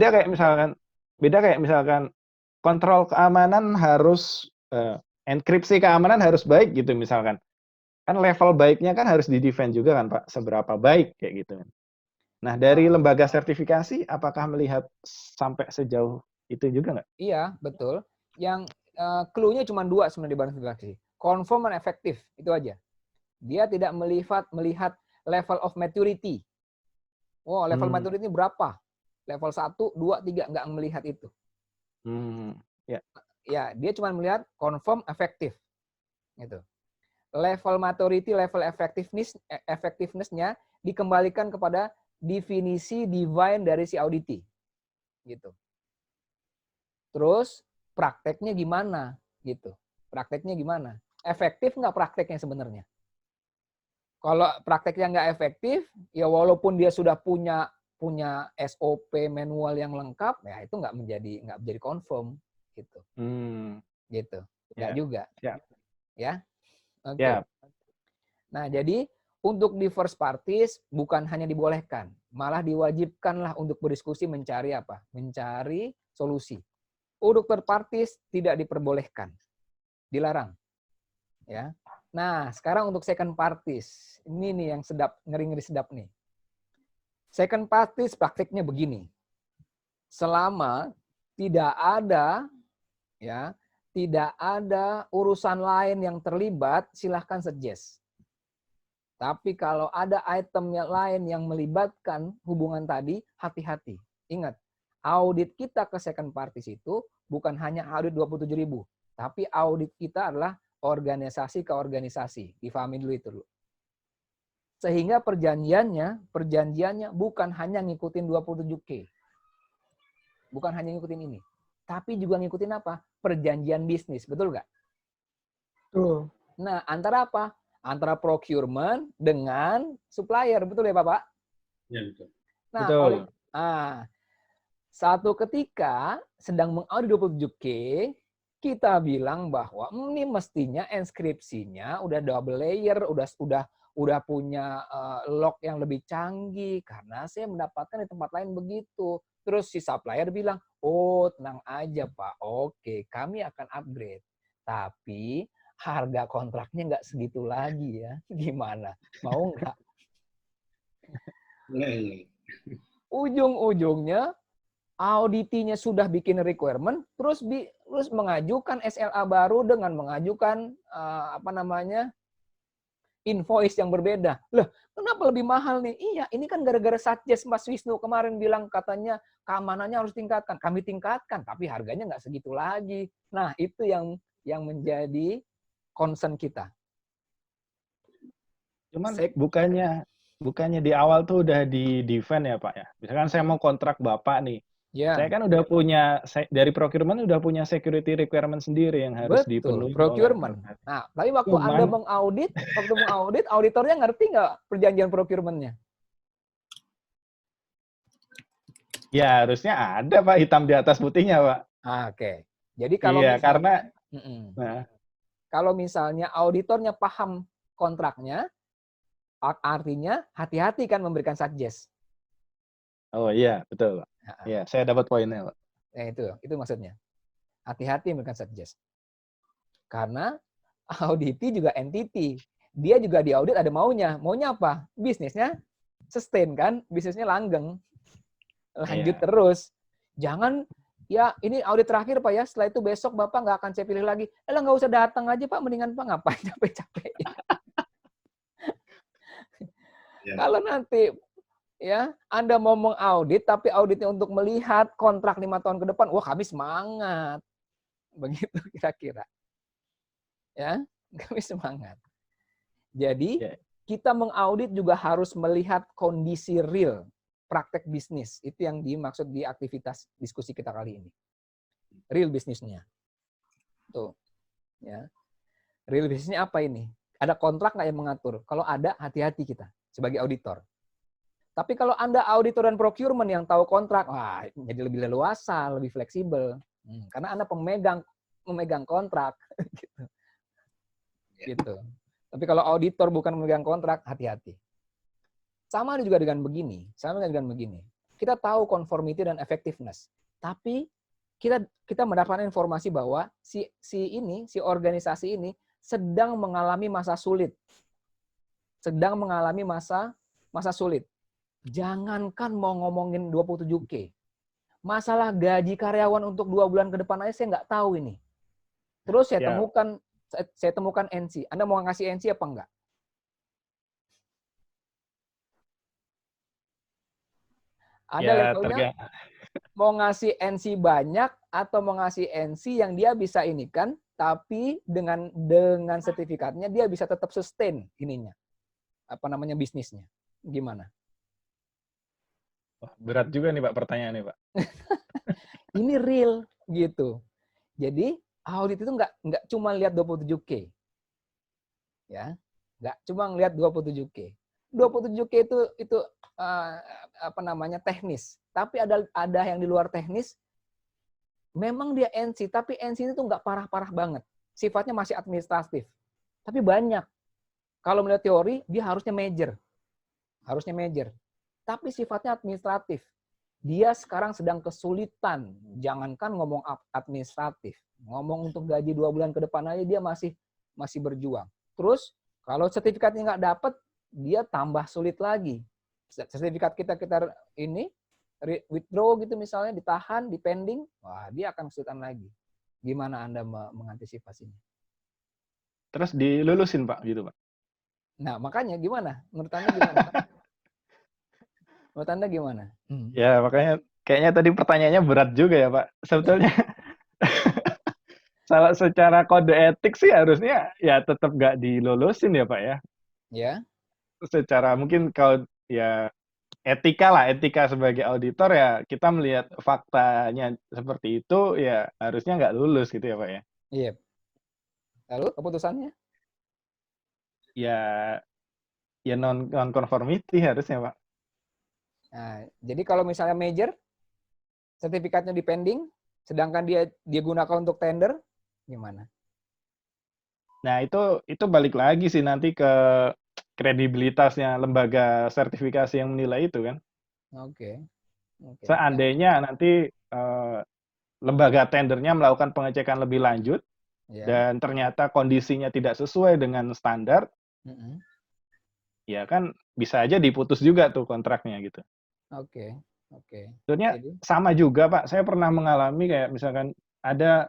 Beda kayak misalkan kontrol keamanan harus enkripsi keamanan harus baik gitu misalkan. Kan level baiknya kan harus di-defend juga kan Pak, seberapa baik kayak gitu kan. Nah, dari lembaga sertifikasi apakah melihat sampai sejauh itu juga nggak? Iya, betul. Yang clue-nya cuma 2 sebenarnya di Badan Sertifikasi. Conform dan efektif, itu aja. Dia tidak melihat level of maturity. Oh, level maturity berapa? Level 1, 2, 3, nggak melihat itu. Ya. Ya, dia cuma melihat confirm, efektif. Gitu. Level maturity, level effectiveness-nya dikembalikan kepada definisi divine dari si auditi. Gitu. Terus prakteknya gimana? Gitu. Prakteknya gimana? Efektif nggak prakteknya sebenarnya? Kalau prakteknya nggak efektif, ya walaupun dia sudah punya SOP manual yang lengkap, ya itu nggak menjadi confirm gitu. Gitu. Nggak juga. Ya. Oke. Yeah. Nah, jadi untuk di first parties bukan hanya dibolehkan, malah diwajibkanlah untuk berdiskusi mencari apa? Mencari solusi. Untuk third parties tidak diperbolehkan. Dilarang. Ya. Nah, sekarang untuk second parties. Ini nih yang sedap, ngeri-ngeri sedap nih. Second parties praktiknya begini. Selama tidak ada urusan lain yang terlibat, silahkan suggest. Tapi kalau ada item yang lain yang melibatkan hubungan tadi, hati-hati. Ingat, audit kita ke second parties itu bukan hanya audit 27.000, tapi audit kita adalah organisasi ke organisasi. Difahami dulu itu dulu. Sehingga perjanjiannya bukan hanya ngikutin 27K. Bukan hanya ngikutin ini. Tapi juga ngikutin apa? Perjanjian bisnis. Betul nggak? Betul. Nah, antara apa? Antara procurement dengan supplier. Betul ya, Bapak? Ya, betul. Nah, betul. Satu ketika sedang mengaudit 27K, kita bilang bahwa ini mestinya inskripsinya udah double layer, udah punya log yang lebih canggih karena saya mendapatkan di tempat lain begitu. Terus si supplier bilang, oh tenang aja Pak, oke kami akan upgrade. Tapi harga kontraknya nggak segitu lagi ya. Gimana? Mau nggak? Ujung-ujungnya auditinya sudah bikin requirement, terus mengajukan SLA baru dengan mengajukan invoice yang berbeda. Loh, kenapa lebih mahal nih? Iya, ini kan gara-gara Satjes Mas Wisnu kemarin bilang katanya keamanannya harus tingkatkan. Kami tingkatkan, tapi harganya nggak segitu lagi. Nah, itu yang menjadi concern kita. Cuman bukannya di awal tuh udah di defend ya Pak ya. Misalkan saya mau kontrak Bapak nih. Ya. Saya kan udah punya, dari procurement udah punya security requirement sendiri yang harus dipenuhi. Procurement. Nah, tapi waktu Anda mengaudit, auditornya ngerti nggak perjanjian procurement-nya? Ya, harusnya ada Pak, hitam di atas putihnya Pak. Oke. Jadi kalau kalau misalnya auditornya paham kontraknya, artinya hati-hati kan memberikan suggest. Oh iya, betul Pak. Iya, saya dapat poinnya Pak. Nah, itu maksudnya. Hati-hati memberikan suggest. Karena auditi juga entity. dia juga diaudit ada maunya. Maunya apa? Bisnisnya sustain kan, bisnisnya langgeng. Lanjut terus. Jangan, ya ini audit terakhir Pak ya, setelah itu besok Bapak nggak akan saya pilih lagi. Nggak usah datang aja Pak, mendingan Pak ngapain capek-capek. Kalau nanti ya Anda mau mengaudit, tapi auditnya untuk melihat kontrak 5 tahun ke depan, wah kami semangat. Begitu kira-kira. Ya, kami semangat. Jadi, kita mengaudit juga harus melihat kondisi real, praktek bisnis. Itu yang dimaksud di aktivitas diskusi kita kali ini. Real bisnisnya. Tuh. Ya. Real bisnisnya apa ini? Ada kontrak nggak yang mengatur? Kalau ada, hati-hati kita sebagai auditor. Tapi kalau Anda auditor dan procurement yang tahu kontrak, wah, jadi lebih leluasa, lebih fleksibel. Karena Anda memegang kontrak. Gitu. Tapi kalau auditor bukan memegang kontrak, hati-hati. Sama juga dengan begini. Kita tahu conformity dan effectiveness. Tapi kita mendapatkan informasi bahwa si organisasi ini sedang mengalami masa sulit. Sedang mengalami masa sulit. Jangankan mau ngomongin 27K. Masalah gaji karyawan untuk 2 bulan ke depan aja saya nggak tahu ini. Terus saya temukan NC. Anda mau ngasih NC apa enggak? Ada levelnya mau ngasih NC banyak atau mau ngasih NC yang dia bisa ini kan, tapi dengan sertifikatnya dia bisa tetap sustain ininya. Bisnisnya. Gimana? Berat juga nih Pak pertanyaannya Pak. Ini real gitu. Jadi audit itu nggak cuma lihat 27K. Ya. Nggak cuma lihat 27K. 27K itu teknis. Tapi ada yang di luar teknis. Memang dia NC, tapi NC itu nggak parah-parah banget. Sifatnya masih administratif. Tapi banyak. Kalau melihat teori, dia harusnya major. Tapi sifatnya administratif. Dia sekarang sedang kesulitan. Jangankan ngomong administratif. Ngomong untuk gaji 2 bulan ke depan aja dia masih berjuang. Terus kalau sertifikatnya nggak dapat, dia tambah sulit lagi. Sertifikat kita ini withdraw gitu misalnya, ditahan, dipending, wah dia akan kesulitan lagi. Gimana Anda mengantisipasinya? Terus dilulusin Pak gitu Pak. Nah makanya gimana? Menurut Anda gimana? Menurut Anda gimana? Ya makanya kayaknya tadi pertanyaannya berat juga ya Pak. Sebetulnya secara kode etik sih harusnya ya tetap nggak dilulusin ya Pak ya. Ya. Secara mungkin kalau ya etika sebagai auditor ya kita melihat faktanya seperti itu ya harusnya nggak lulus gitu ya Pak ya. Iya. Lalu keputusannya? Ya non conformity harusnya Pak. Nah, jadi kalau misalnya major, sertifikatnya dipending, sedangkan dia gunakan untuk tender, gimana? Nah itu balik lagi sih nanti ke kredibilitasnya lembaga sertifikasi yang menilai itu kan. Oke. Seandainya nanti lembaga tendernya melakukan pengecekan lebih lanjut dan ternyata kondisinya tidak sesuai dengan standar, ya kan bisa aja diputus juga tuh kontraknya gitu. Oke. Sebenarnya sama juga Pak. Saya pernah mengalami kayak misalkan ada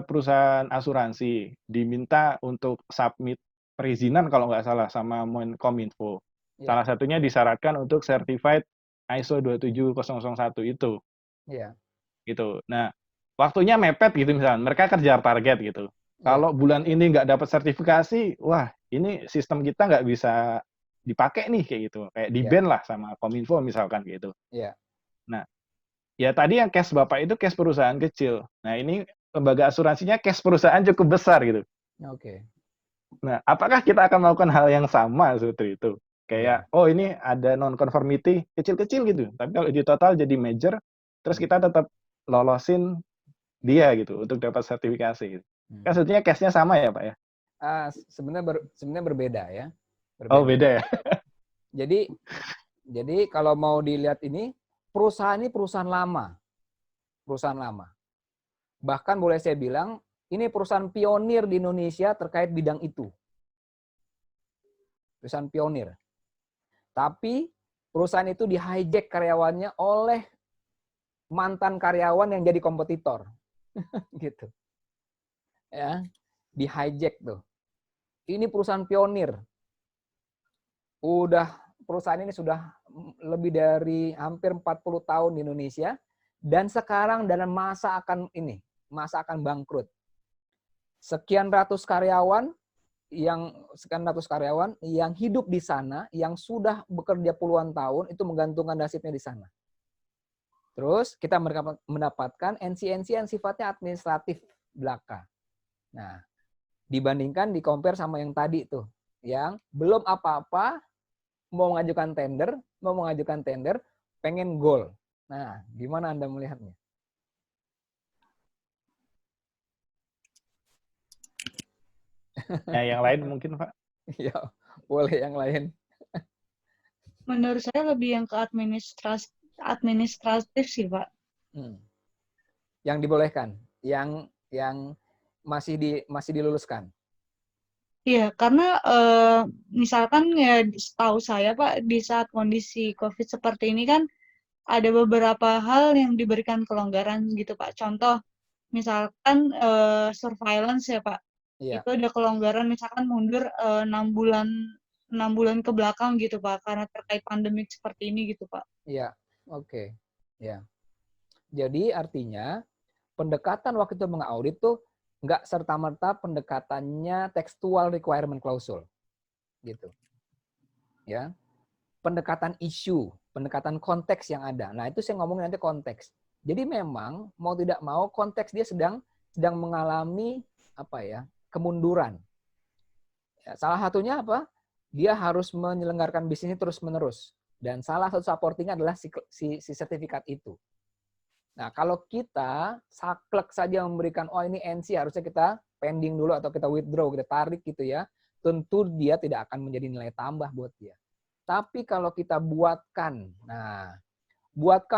perusahaan asuransi diminta untuk submit perizinan kalau nggak salah sama Kominfo. Salah satunya disyaratkan untuk certified ISO 27001 itu. Iya. Gitu. Nah, waktunya mepet gitu misalnya. Mereka kejar target gitu. Kalau bulan ini nggak dapat sertifikasi, wah ini sistem kita nggak bisa dipakai nih kayak gitu. Kayak di-ban lah sama Kominfo misalkan gitu. Iya. Nah, ya tadi yang case Bapak itu case perusahaan kecil. Nah, ini lembaga asuransinya case perusahaan cukup besar gitu. Oke. Nah, apakah kita akan melakukan hal yang sama seperti itu? Kayak, oh ini ada non-conformity kecil-kecil gitu. Tapi kalau di total jadi major, terus kita tetap lolosin dia gitu untuk dapat sertifikasi. Gitu. Kan sebetulnya case-nya sama ya Pak ya? Sebenarnya berbeda ya. Berbeda. Oh beda ya? Jadi kalau mau dilihat ini, perusahaan ini perusahaan lama. Bahkan boleh saya bilang, ini perusahaan pionir di Indonesia terkait bidang itu. perusahaan pionir. Tapi perusahaan itu di-hijack karyawannya oleh mantan karyawan yang jadi kompetitor. Gitu. Ya, di-hijack tuh. Ini perusahaan pionir. Perusahaan ini sudah lebih dari hampir 40 tahun di Indonesia dan sekarang dalam masa akan bangkrut. Sekian ratus karyawan yang hidup di sana, yang sudah bekerja puluhan tahun itu menggantungkan nasibnya di sana. Terus kita mendapatkan NC-NC yang sifatnya administratif belaka. Nah, dibandingkan di-compare sama yang tadi tuh, yang belum apa-apa mau mengajukan tender, pengen goal. Nah, gimana Anda melihatnya? Nah, yang lain mungkin, Pak. Ya, boleh yang lain. Menurut saya lebih yang ke administratif sih, Pak. Yang dibolehkan, yang masih diluluskan. Iya, karena misalkan ya setahu saya Pak, di saat kondisi COVID seperti ini kan ada beberapa hal yang diberikan kelonggaran gitu Pak. Contoh, misalkan surveillance ya Pak, Iya. itu ada kelonggaran misalkan mundur 6 bulan ke belakang gitu Pak, karena terkait pandemik seperti ini gitu Pak. Iya, oke. Ya. Jadi artinya pendekatan waktu itu mengaudit tuh nggak serta-merta pendekatannya textual requirement klausul, gitu. Ya, pendekatan isu, pendekatan konteks yang ada. Nah itu saya ngomongin nanti konteks. Jadi memang mau tidak mau konteks dia sedang mengalami kemunduran. Ya, salah satunya apa? Dia harus menyelenggarakan bisnisnya terus-menerus. Dan salah satu supportingnya adalah si sertifikat itu. Nah, kalau kita saklek saja memberikan, ini NC harusnya kita pending dulu atau kita withdraw, kita tarik gitu ya, tentu dia tidak akan menjadi nilai tambah buat dia. Tapi kalau kita buatkan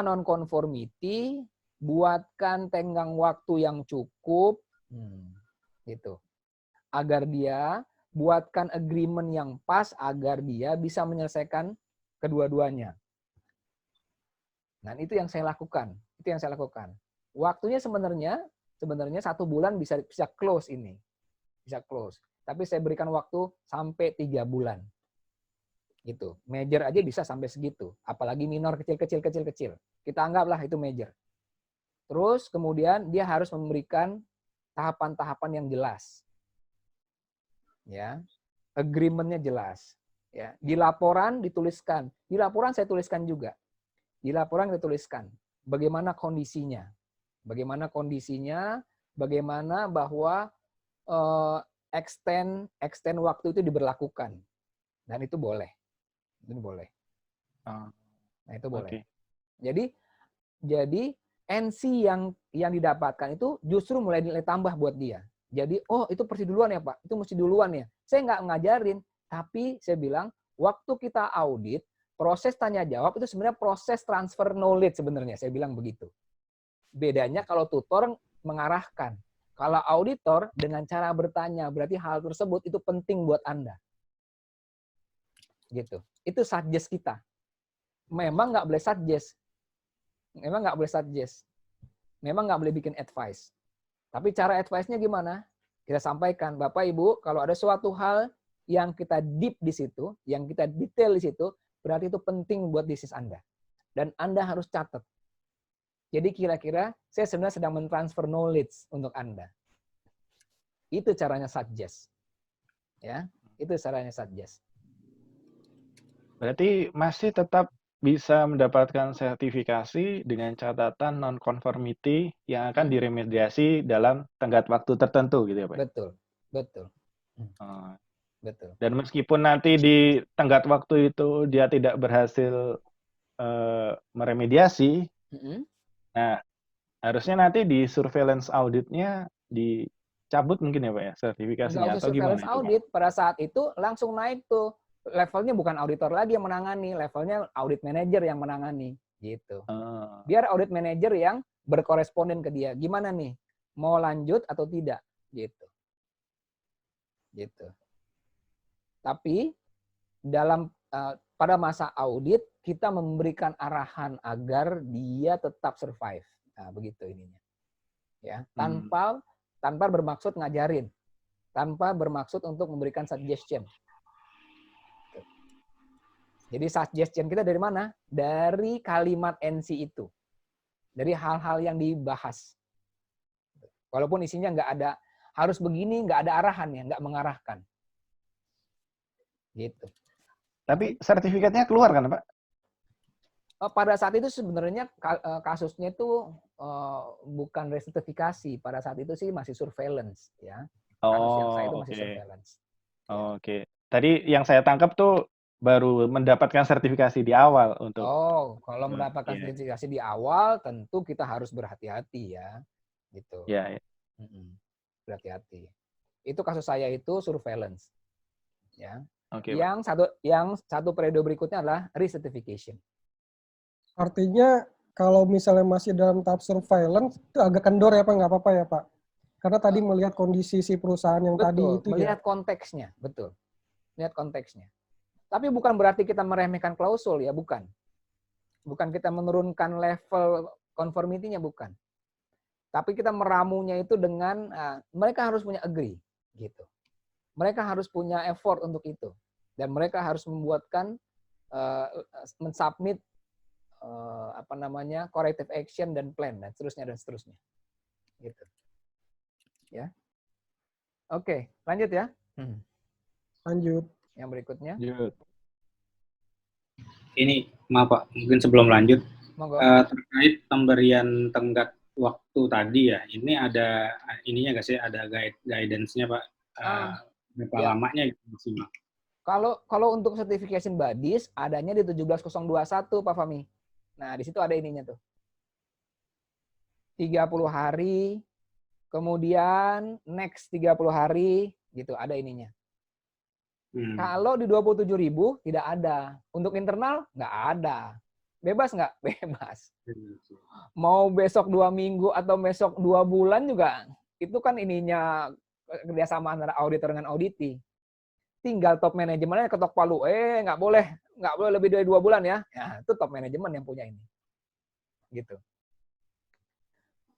non-conformity, buatkan tenggang waktu yang cukup, gitu. Agar dia buatkan agreement yang pas, agar dia bisa menyelesaikan kedua-duanya. Dan itu yang saya lakukan. Waktunya sebenarnya 1 bulan bisa close ini. Bisa close. Tapi saya berikan waktu sampai 3 bulan. Gitu. Major aja bisa sampai segitu. Apalagi minor kecil. Kita anggaplah itu major. Terus kemudian dia harus memberikan tahapan-tahapan yang jelas. Ya. Agreement-nya jelas. Ya. Di laporan dituliskan. Di laporan saya tuliskan juga. Di laporan kita tuliskan bagaimana kondisinya, bagaimana bahwa extend waktu itu diberlakukan, dan itu boleh, Nah itu boleh. Okay. Jadi NC yang didapatkan itu justru mulai nilai tambah buat dia. Jadi itu mesti duluan ya Pak, itu mesti duluan ya. Saya nggak ngajarin, tapi saya bilang waktu kita audit. Proses tanya jawab itu sebenarnya proses transfer knowledge sebenarnya, saya bilang begitu. Bedanya kalau tutor mengarahkan. Kalau auditor dengan cara bertanya, berarti hal tersebut itu penting buat Anda. Gitu. Itu suggest kita. Memang nggak boleh suggest. Memang nggak boleh bikin advice. Tapi cara advice-nya gimana? Kita sampaikan, Bapak Ibu, kalau ada suatu hal yang kita deep di situ, yang kita detail di situ, berarti itu penting buat bisnis Anda. Dan Anda harus catat. Jadi kira-kira saya sebenarnya sedang mentransfer knowledge untuk Anda. Itu caranya suggest. Ya, itu caranya suggest. Berarti masih tetap bisa mendapatkan sertifikasi dengan catatan non-conformity yang akan diremediasi dalam tenggat waktu tertentu gitu ya Pak? Betul. Betul. Dan meskipun nanti di tenggat waktu itu dia tidak berhasil meremediasi, nah harusnya nanti di surveillance auditnya dicabut mungkin ya Pak ya sertifikasinya atau gimana? Surveillance audit pada saat itu langsung naik tuh levelnya, bukan auditor lagi yang menangani, levelnya audit manager yang menangani gitu. Biar audit manager yang berkoresponden ke dia, gimana nih mau lanjut atau tidak gitu. Tapi pada masa audit kita memberikan arahan agar dia tetap survive. Nah, begitu ininya. Ya, tanpa bermaksud ngajarin, tanpa bermaksud untuk memberikan suggestion. Jadi suggestion kita dari mana? Dari kalimat NC itu. Dari hal-hal yang dibahas. Walaupun isinya nggak ada, harus begini, nggak ada arahannya, nggak mengarahkan. Gitu. Tapi sertifikatnya keluar kan, Pak? Pada saat itu sebenarnya kasusnya itu bukan resertifikasi. Pada saat itu sih masih surveillance. Ya. Kasus yang saya itu masih surveillance. Oke. Tadi yang saya tangkap tuh baru mendapatkan sertifikasi di awal untuk. Kalau mendapatkan sertifikasi di awal, tentu kita harus berhati-hati ya, gitu. Ya. Berhati-hati. Itu kasus saya itu surveillance, ya. Oke. Yang satu periode berikutnya adalah recertification. Artinya kalau misalnya masih dalam tahap surveillance itu agak kendor ya Pak, nggak apa-apa ya Pak? Karena tadi melihat kondisi si perusahaan yang tadi itu melihat konteksnya, betul. Lihat konteksnya. Tapi bukan berarti kita meremehkan klausul ya, bukan. Bukan kita menurunkan level conformity-nya, bukan. Tapi kita meramunya itu dengan mereka harus punya agree gitu. Mereka harus punya effort untuk itu dan mereka harus membuatkan mensubmit corrective action dan plan dan seterusnya. Gitu. Ya. Oke, lanjut ya. Lanjut. Yang berikutnya. Ini, maaf Pak, mungkin sebelum lanjut, terkait pemberian tenggat waktu tadi ya, ini ada ininya nggak sih, ada guidance-nya Pak, berapa lamanya gitu maksimal? Kalau untuk certification bodies, adanya di 17021 Pak Fahmi. Nah, di situ ada ininya tuh. 30 hari, kemudian next 30 hari, gitu, ada ininya. Kalau di 27.000 tidak ada. Untuk internal nggak ada. Bebas nggak? Bebas. Mau besok 2 minggu atau besok 2 bulan juga itu kan ininya kerjasama antara auditor dengan auditi. Tinggal top manajemennya ketok palu. Nggak boleh lebih dari 2 bulan ya. Ya itu top manajemen yang punya ini. Gitu.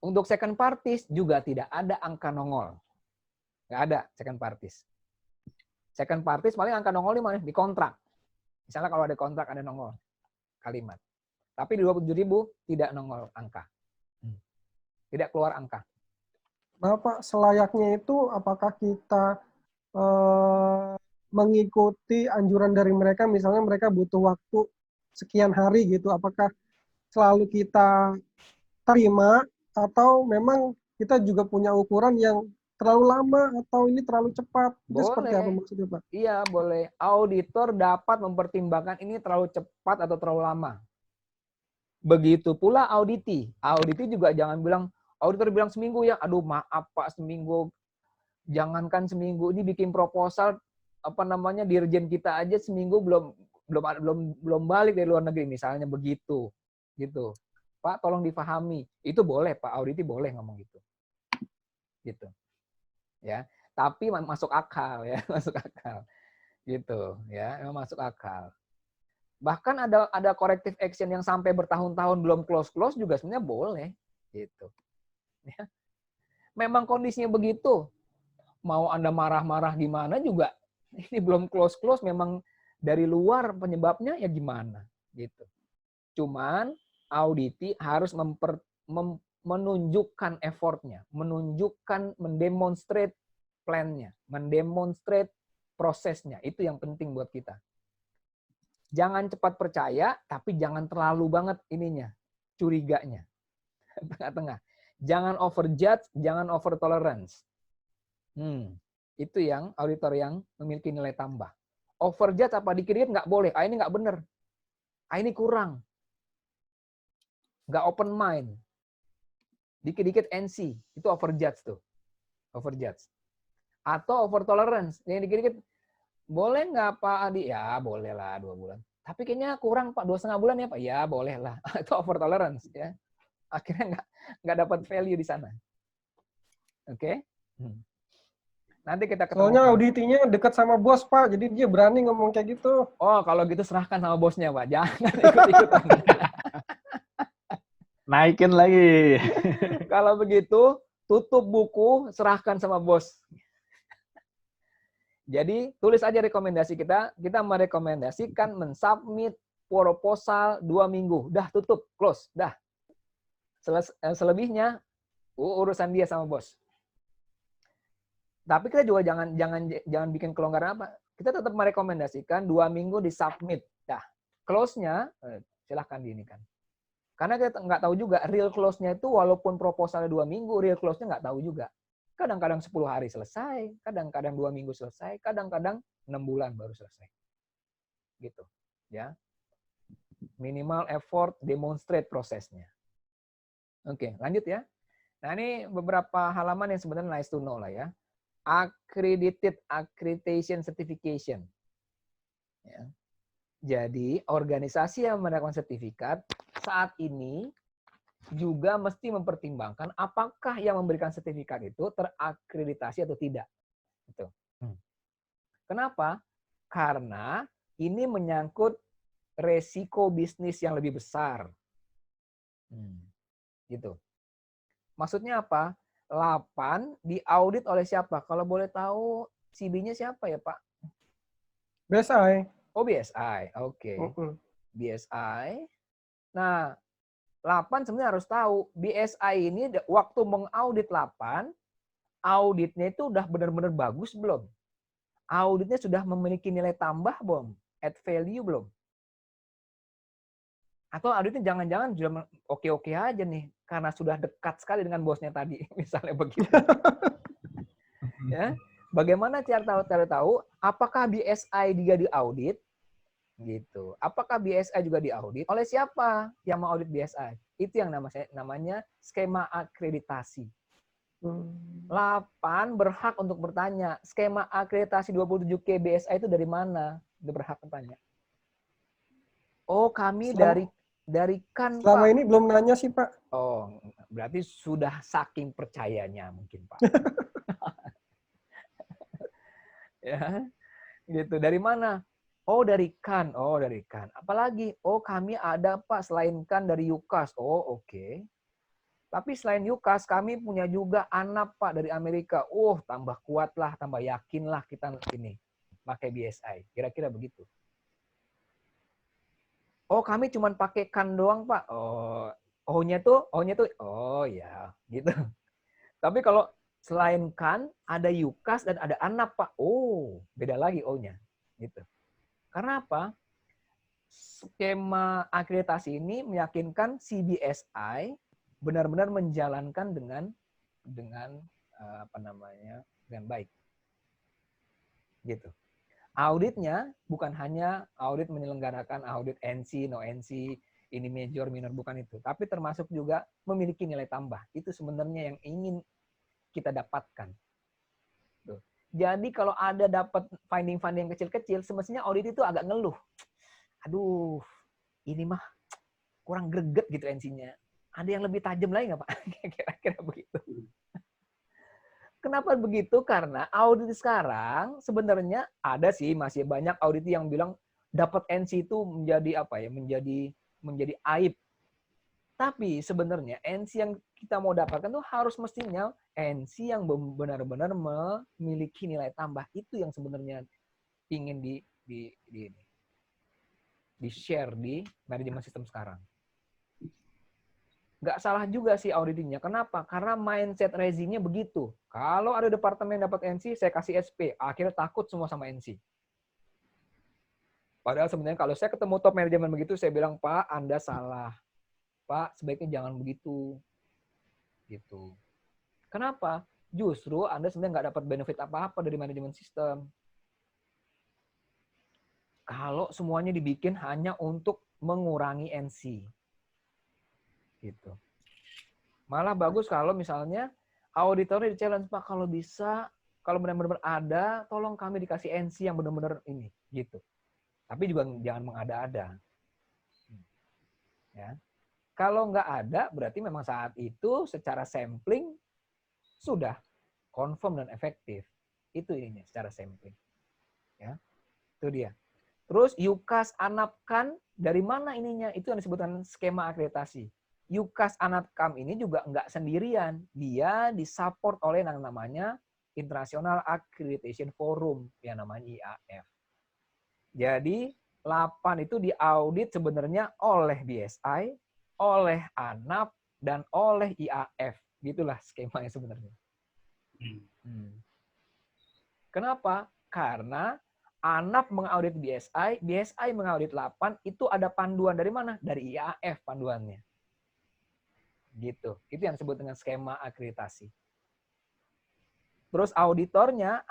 Untuk second parties juga tidak ada angka nongol. Nggak ada second parties. Second parties paling angka nongol di mana? Di kontrak. Misalnya kalau ada kontrak ada nongol kalimat. Tapi di 27.000 tidak nongol angka. Tidak keluar angka. Nah Pak, selayaknya itu apakah kita mengikuti anjuran dari mereka, misalnya mereka butuh waktu sekian hari gitu, apakah selalu kita terima atau memang kita juga punya ukuran yang terlalu lama atau ini terlalu cepat? Itu seperti apa maksudnya Pak? Iya, boleh. Auditor dapat mempertimbangkan ini terlalu cepat atau terlalu lama. Begitu pula auditi. Auditi juga jangan bilang, auditor bilang seminggu ya, aduh maaf Pak, seminggu. Jangankan seminggu, ini bikin proposal, dirjen kita aja seminggu belum balik dari luar negeri, misalnya begitu. Gitu. Pak, tolong difahami. Itu boleh, Pak. Auditi boleh ngomong gitu. Gitu. Ya, tapi masuk akal ya, masuk akal. Gitu, ya, memang masuk akal. Bahkan ada corrective action yang sampai bertahun-tahun belum close juga sebenarnya boleh, gitu. Ya. Memang kondisinya begitu. Mau Anda marah-marah gimana juga, ini belum close memang dari luar penyebabnya ya gimana, gitu. Cuman auditi harus menunjukkan effortnya, mendemonstrate plan-nya, mendemonstrate prosesnya. Itu yang penting buat kita. Jangan cepat percaya, tapi jangan terlalu banget ininya, curiganya. Tengah-tengah. Jangan overjudge, jangan over tolerance. Itu yang auditor yang memiliki nilai tambah. Overjudge apa dikit-dikit nggak boleh. Ini nggak benar. Ini kurang. Nggak open mind. Dikit-dikit NC. Itu overjudge tuh. Overjudge. Atau over tolerance. Yang dikit-dikit, boleh nggak Pak Adi? Ya boleh lah 2 bulan. Tapi kayaknya kurang Pak, 2,5 bulan ya Pak? Ya boleh lah. Itu over tolerance. Ya. Akhirnya nggak dapat value di sana. Oke? Nanti kita ketemu. Soalnya auditinya dekat sama bos, Pak. Jadi dia berani ngomong kayak gitu. Oh, kalau gitu serahkan sama bosnya, Pak. Jangan ikut-ikutan. Naikin lagi. Kalau begitu, tutup buku, serahkan sama bos. Jadi, tulis aja rekomendasi kita. Kita merekomendasikan mensubmit proposal 2 minggu. Dah tutup, close, dah. Selebihnya, urusan dia sama bos. Tapi kita juga jangan bikin kelonggaran apa. Kita tetap merekomendasikan 2 minggu di submit. Dah. Close-nya silahkan diinikan. Karena kita nggak tahu juga real close-nya itu walaupun proposalnya 2 minggu, real close-nya nggak tahu juga. Kadang-kadang 10 hari selesai, kadang-kadang 2 minggu selesai, kadang-kadang 6 bulan baru selesai. Gitu. Ya. Minimal effort demonstrate prosesnya. Oke, lanjut ya. Nah, ini beberapa halaman yang sebenarnya nice to know lah ya. Accredited Accreditation Certification. Ya. Jadi, organisasi yang mendapatkan sertifikat saat ini juga mesti mempertimbangkan apakah yang memberikan sertifikat itu terakreditasi atau tidak. Gitu. Kenapa? Karena ini menyangkut resiko bisnis yang lebih besar. Gitu. Maksudnya apa? 8 diaudit oleh siapa? Kalau boleh tahu CB-nya siapa ya, Pak? BSI. Oh, BSI. Oke. BSI. Nah, 8 sebenarnya harus tahu. BSI ini waktu mengaudit 8, auditnya itu udah benar-benar bagus belum? Auditnya sudah memiliki nilai tambah belum? Add value belum? Atau auditnya jangan-jangan sudah oke-oke aja nih, karena sudah dekat sekali dengan bosnya tadi, misalnya begitu. Ya, bagaimana cara tahu apakah BSI juga diaudit? Gitu. Apakah BSI juga diaudit? Oleh siapa yang mau audit BSI? Itu yang namanya skema akreditasi. 8 berhak untuk bertanya, skema akreditasi 27K BSI itu dari mana? Dia berhak bertanya. Oh, kami dari kan, selama Pak. ini belum nanya sih, Pak. Oh, berarti sudah saking percayanya mungkin, Pak. Ya, gitu. Dari mana? Oh, dari kan. Oh, dari kan. Apalagi? Oh, kami ada, Pak, selain kan dari UCAS. Oh, oke. Tapi selain UCAS, kami punya juga ANAP, Pak, dari Amerika. Oh, tambah kuat lah, tambah yakin lah kita ini pakai BSI. Kira-kira begitu. Oh, kami cuma pakai kan doang, Pak. Oh, O-nya tuh, oh ya, gitu. Tapi kalau selain kan, ada UCAS dan ada ANAP, Pak. Oh, beda lagi O-nya. Gitu. Karena apa? Skema akreditasi ini meyakinkan CBSI benar-benar menjalankan dengan dengan baik. Gitu. Auditnya bukan hanya audit menyelenggarakan audit NC, no NC, ini major, minor, bukan itu. Tapi termasuk juga memiliki nilai tambah. Itu sebenarnya yang ingin kita dapatkan. Tuh. Jadi kalau ada dapat finding-finding kecil-kecil, semestinya audit itu agak ngeluh. Aduh, ini mah kurang greget gitu NC-nya. Ada yang lebih tajam lagi nggak, Pak? Kira-kira begitu. Kenapa begitu? Karena audit sekarang sebenarnya ada sih, masih banyak audit yang bilang dapat NC itu menjadi apa ya? Menjadi aib. Tapi sebenarnya NC yang kita mau dapatkan tuh harus mestinya NC yang benar-benar memiliki nilai tambah. Itu yang sebenarnya ingin di-share di manajemen sistem sekarang. Nggak salah juga sih auditingnya. Kenapa? Karena mindset rezimnya begitu. Kalau ada departemen dapat NC, saya kasih SP. Akhirnya takut semua sama NC. Padahal sebenarnya kalau saya ketemu top manajemen begitu, saya bilang, Pak, Anda salah. Pak, sebaiknya jangan begitu. Gitu. Kenapa? Justru Anda sebenarnya nggak dapat benefit apa-apa dari manajemen sistem. Kalau semuanya dibikin hanya untuk mengurangi NC. Gitu. Malah bagus kalau misalnya auditornya di-challenge, Pak, kalau bisa, kalau benar-benar ada, tolong kami dikasih NC yang benar-benar ini, gitu. Tapi juga jangan mengada-ada. Ya. Kalau nggak ada, berarti memang saat itu secara sampling sudah confirm dan efektif. Itu ininya secara sampling. Ya, itu dia. Terus UCAS ANAPCAN dari mana ininya? Itu yang disebutkan skema akreditasi. UCAS ANAPCAN ini juga nggak sendirian. Dia disupport oleh yang namanya International Accreditation Forum yang namanya IAF. Jadi 8 itu diaudit sebenarnya oleh BSI, oleh ANAP, dan oleh IAF. Gitulah skemanya sebenarnya. Kenapa? Karena ANAP mengaudit BSI, BSI mengaudit 8, itu ada panduan dari mana? Dari IAF panduannya. Gitu. Itu yang disebut dengan skema akreditasi. Terus auditornya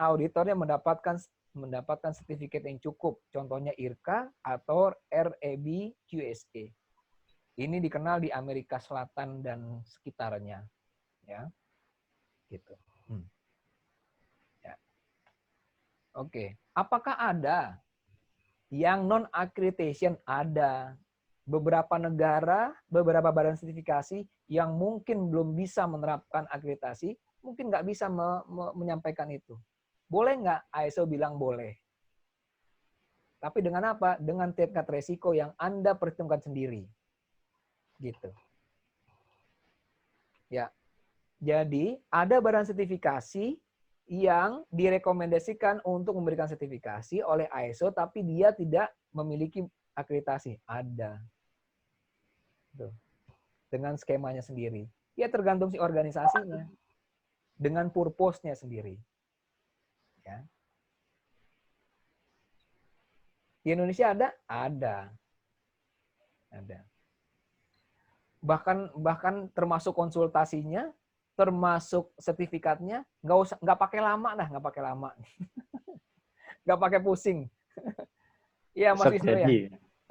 mendapatkan sertifikat yang cukup. Contohnya IRCA atau RAB QSA. Ini dikenal di Amerika Selatan dan sekitarnya. Ya. Gitu. Oke, apakah ada yang non-accreditation? Ada. Beberapa negara, beberapa badan sertifikasi yang mungkin belum bisa menerapkan akreditasi, mungkin nggak bisa menyampaikan itu. Boleh nggak? ISO bilang boleh. Tapi dengan apa? Dengan tingkat resiko yang Anda perhitungkan sendiri. Gitu. Ya. Jadi, ada badan sertifikasi yang direkomendasikan untuk memberikan sertifikasi oleh ISO, tapi dia tidak memiliki akreditasi. Ada. Tuh. Dengan skemanya sendiri. Ya tergantung si organisasinya. Dengan purpose-nya sendiri. Ya. Di Indonesia ada? Ada. Ada. Bahkan termasuk konsultasinya, termasuk sertifikatnya, nggak pakai lama dah, nggak pakai lama, nggak pakai pusing. Iya Mas Wisnu ya.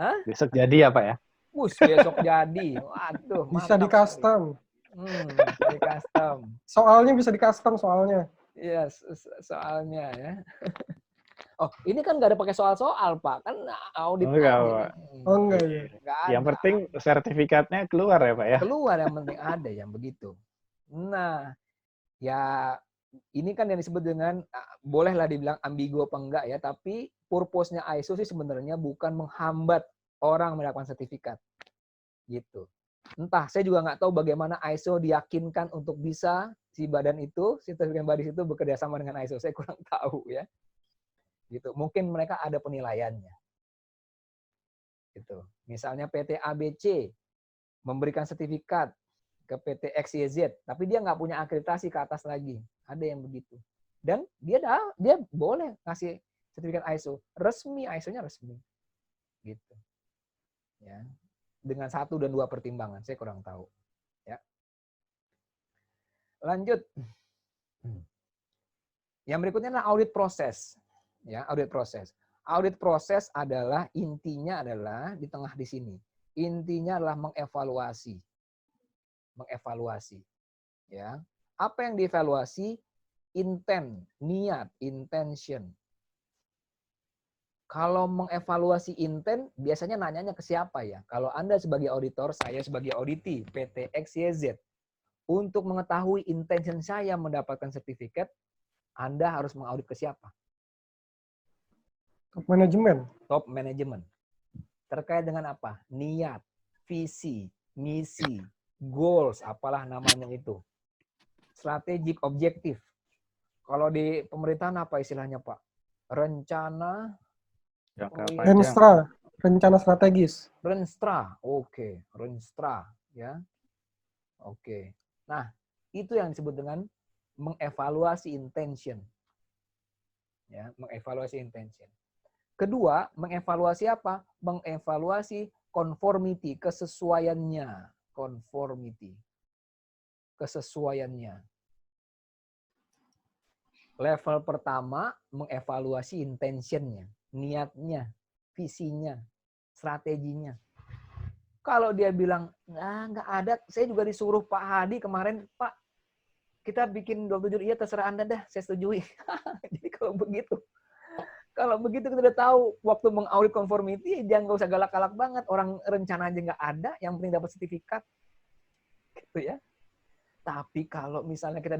Hah? Besok jadi ya Pak ya? Besok jadi. Waduh, bisa di custom. Di custom. Soalnya bisa di custom soalnya. Iya, soalnya ya. Oh, ini kan nggak ada pakai soal-soal Pak, kan audit enggak, aja. Pak. Enggak ya. Yang penting sertifikatnya keluar ya Pak ya? Keluar, yang penting ada yang begitu. Nah, ya ini kan yang disebut dengan, bolehlah dibilang ambigu apa enggak ya, tapi purpose-nya ISO sih sebenarnya bukan menghambat orang mendapatkan sertifikat. Gitu. Entah, saya juga nggak tahu bagaimana ISO diyakinkan untuk bisa si badan itu, si sertifikat bodies itu bekerja sama dengan ISO. Saya kurang tahu ya. Gitu. Mungkin mereka ada penilaiannya. Gitu. Misalnya PT ABC memberikan sertifikat ke PT XYZ, tapi dia nggak punya akreditasi ke atas lagi. Ada yang begitu. Dan dia boleh ngasih sertifikat ISO. Resmi, ISO-nya resmi. Gitu. Ya. Dengan 1 dan 2 pertimbangan, saya kurang tahu. Ya. Lanjut. Yang berikutnya adalah audit proses. Ya, audit proses. Audit proses adalah intinya adalah di tengah di sini. Intinya adalah mengevaluasi. Mengevaluasi. Ya. Apa yang dievaluasi? Intent, niat, intention. Kalau mengevaluasi intent, biasanya nanyanya ke siapa ya? Kalau Anda sebagai auditor, saya sebagai auditi PT XYZ, untuk mengetahui intention saya mendapatkan sertifikat, Anda harus mengaudit ke siapa? Top manajemen. Top manajemen. Terkait dengan apa? Niat, visi, misi, goals, apalah namanya itu. Strategic objektif. Kalau di pemerintahan apa istilahnya Pak? Rencana Renstra, rencana strategis. Renstra, oke. Renstra, ya. Oke. Nah, itu yang disebut dengan mengevaluasi intention. Ya, mengevaluasi intention. Kedua, mengevaluasi apa? Mengevaluasi conformity, kesesuaiannya. Conformity. Kesesuaiannya. Level pertama, mengevaluasi intentionnya, niatnya, visinya, strateginya. Kalau dia bilang, nggak ada, saya juga disuruh Pak Hadi kemarin, Pak, kita bikin 27, iya terserah Anda dah, saya setujui. Jadi kalau begitu kita udah tahu waktu mengaudit conformity, dia nggak usah galak-galak banget. Orang rencana aja nggak ada, yang penting dapat sertifikat. Gitu ya. Tapi kalau misalnya kita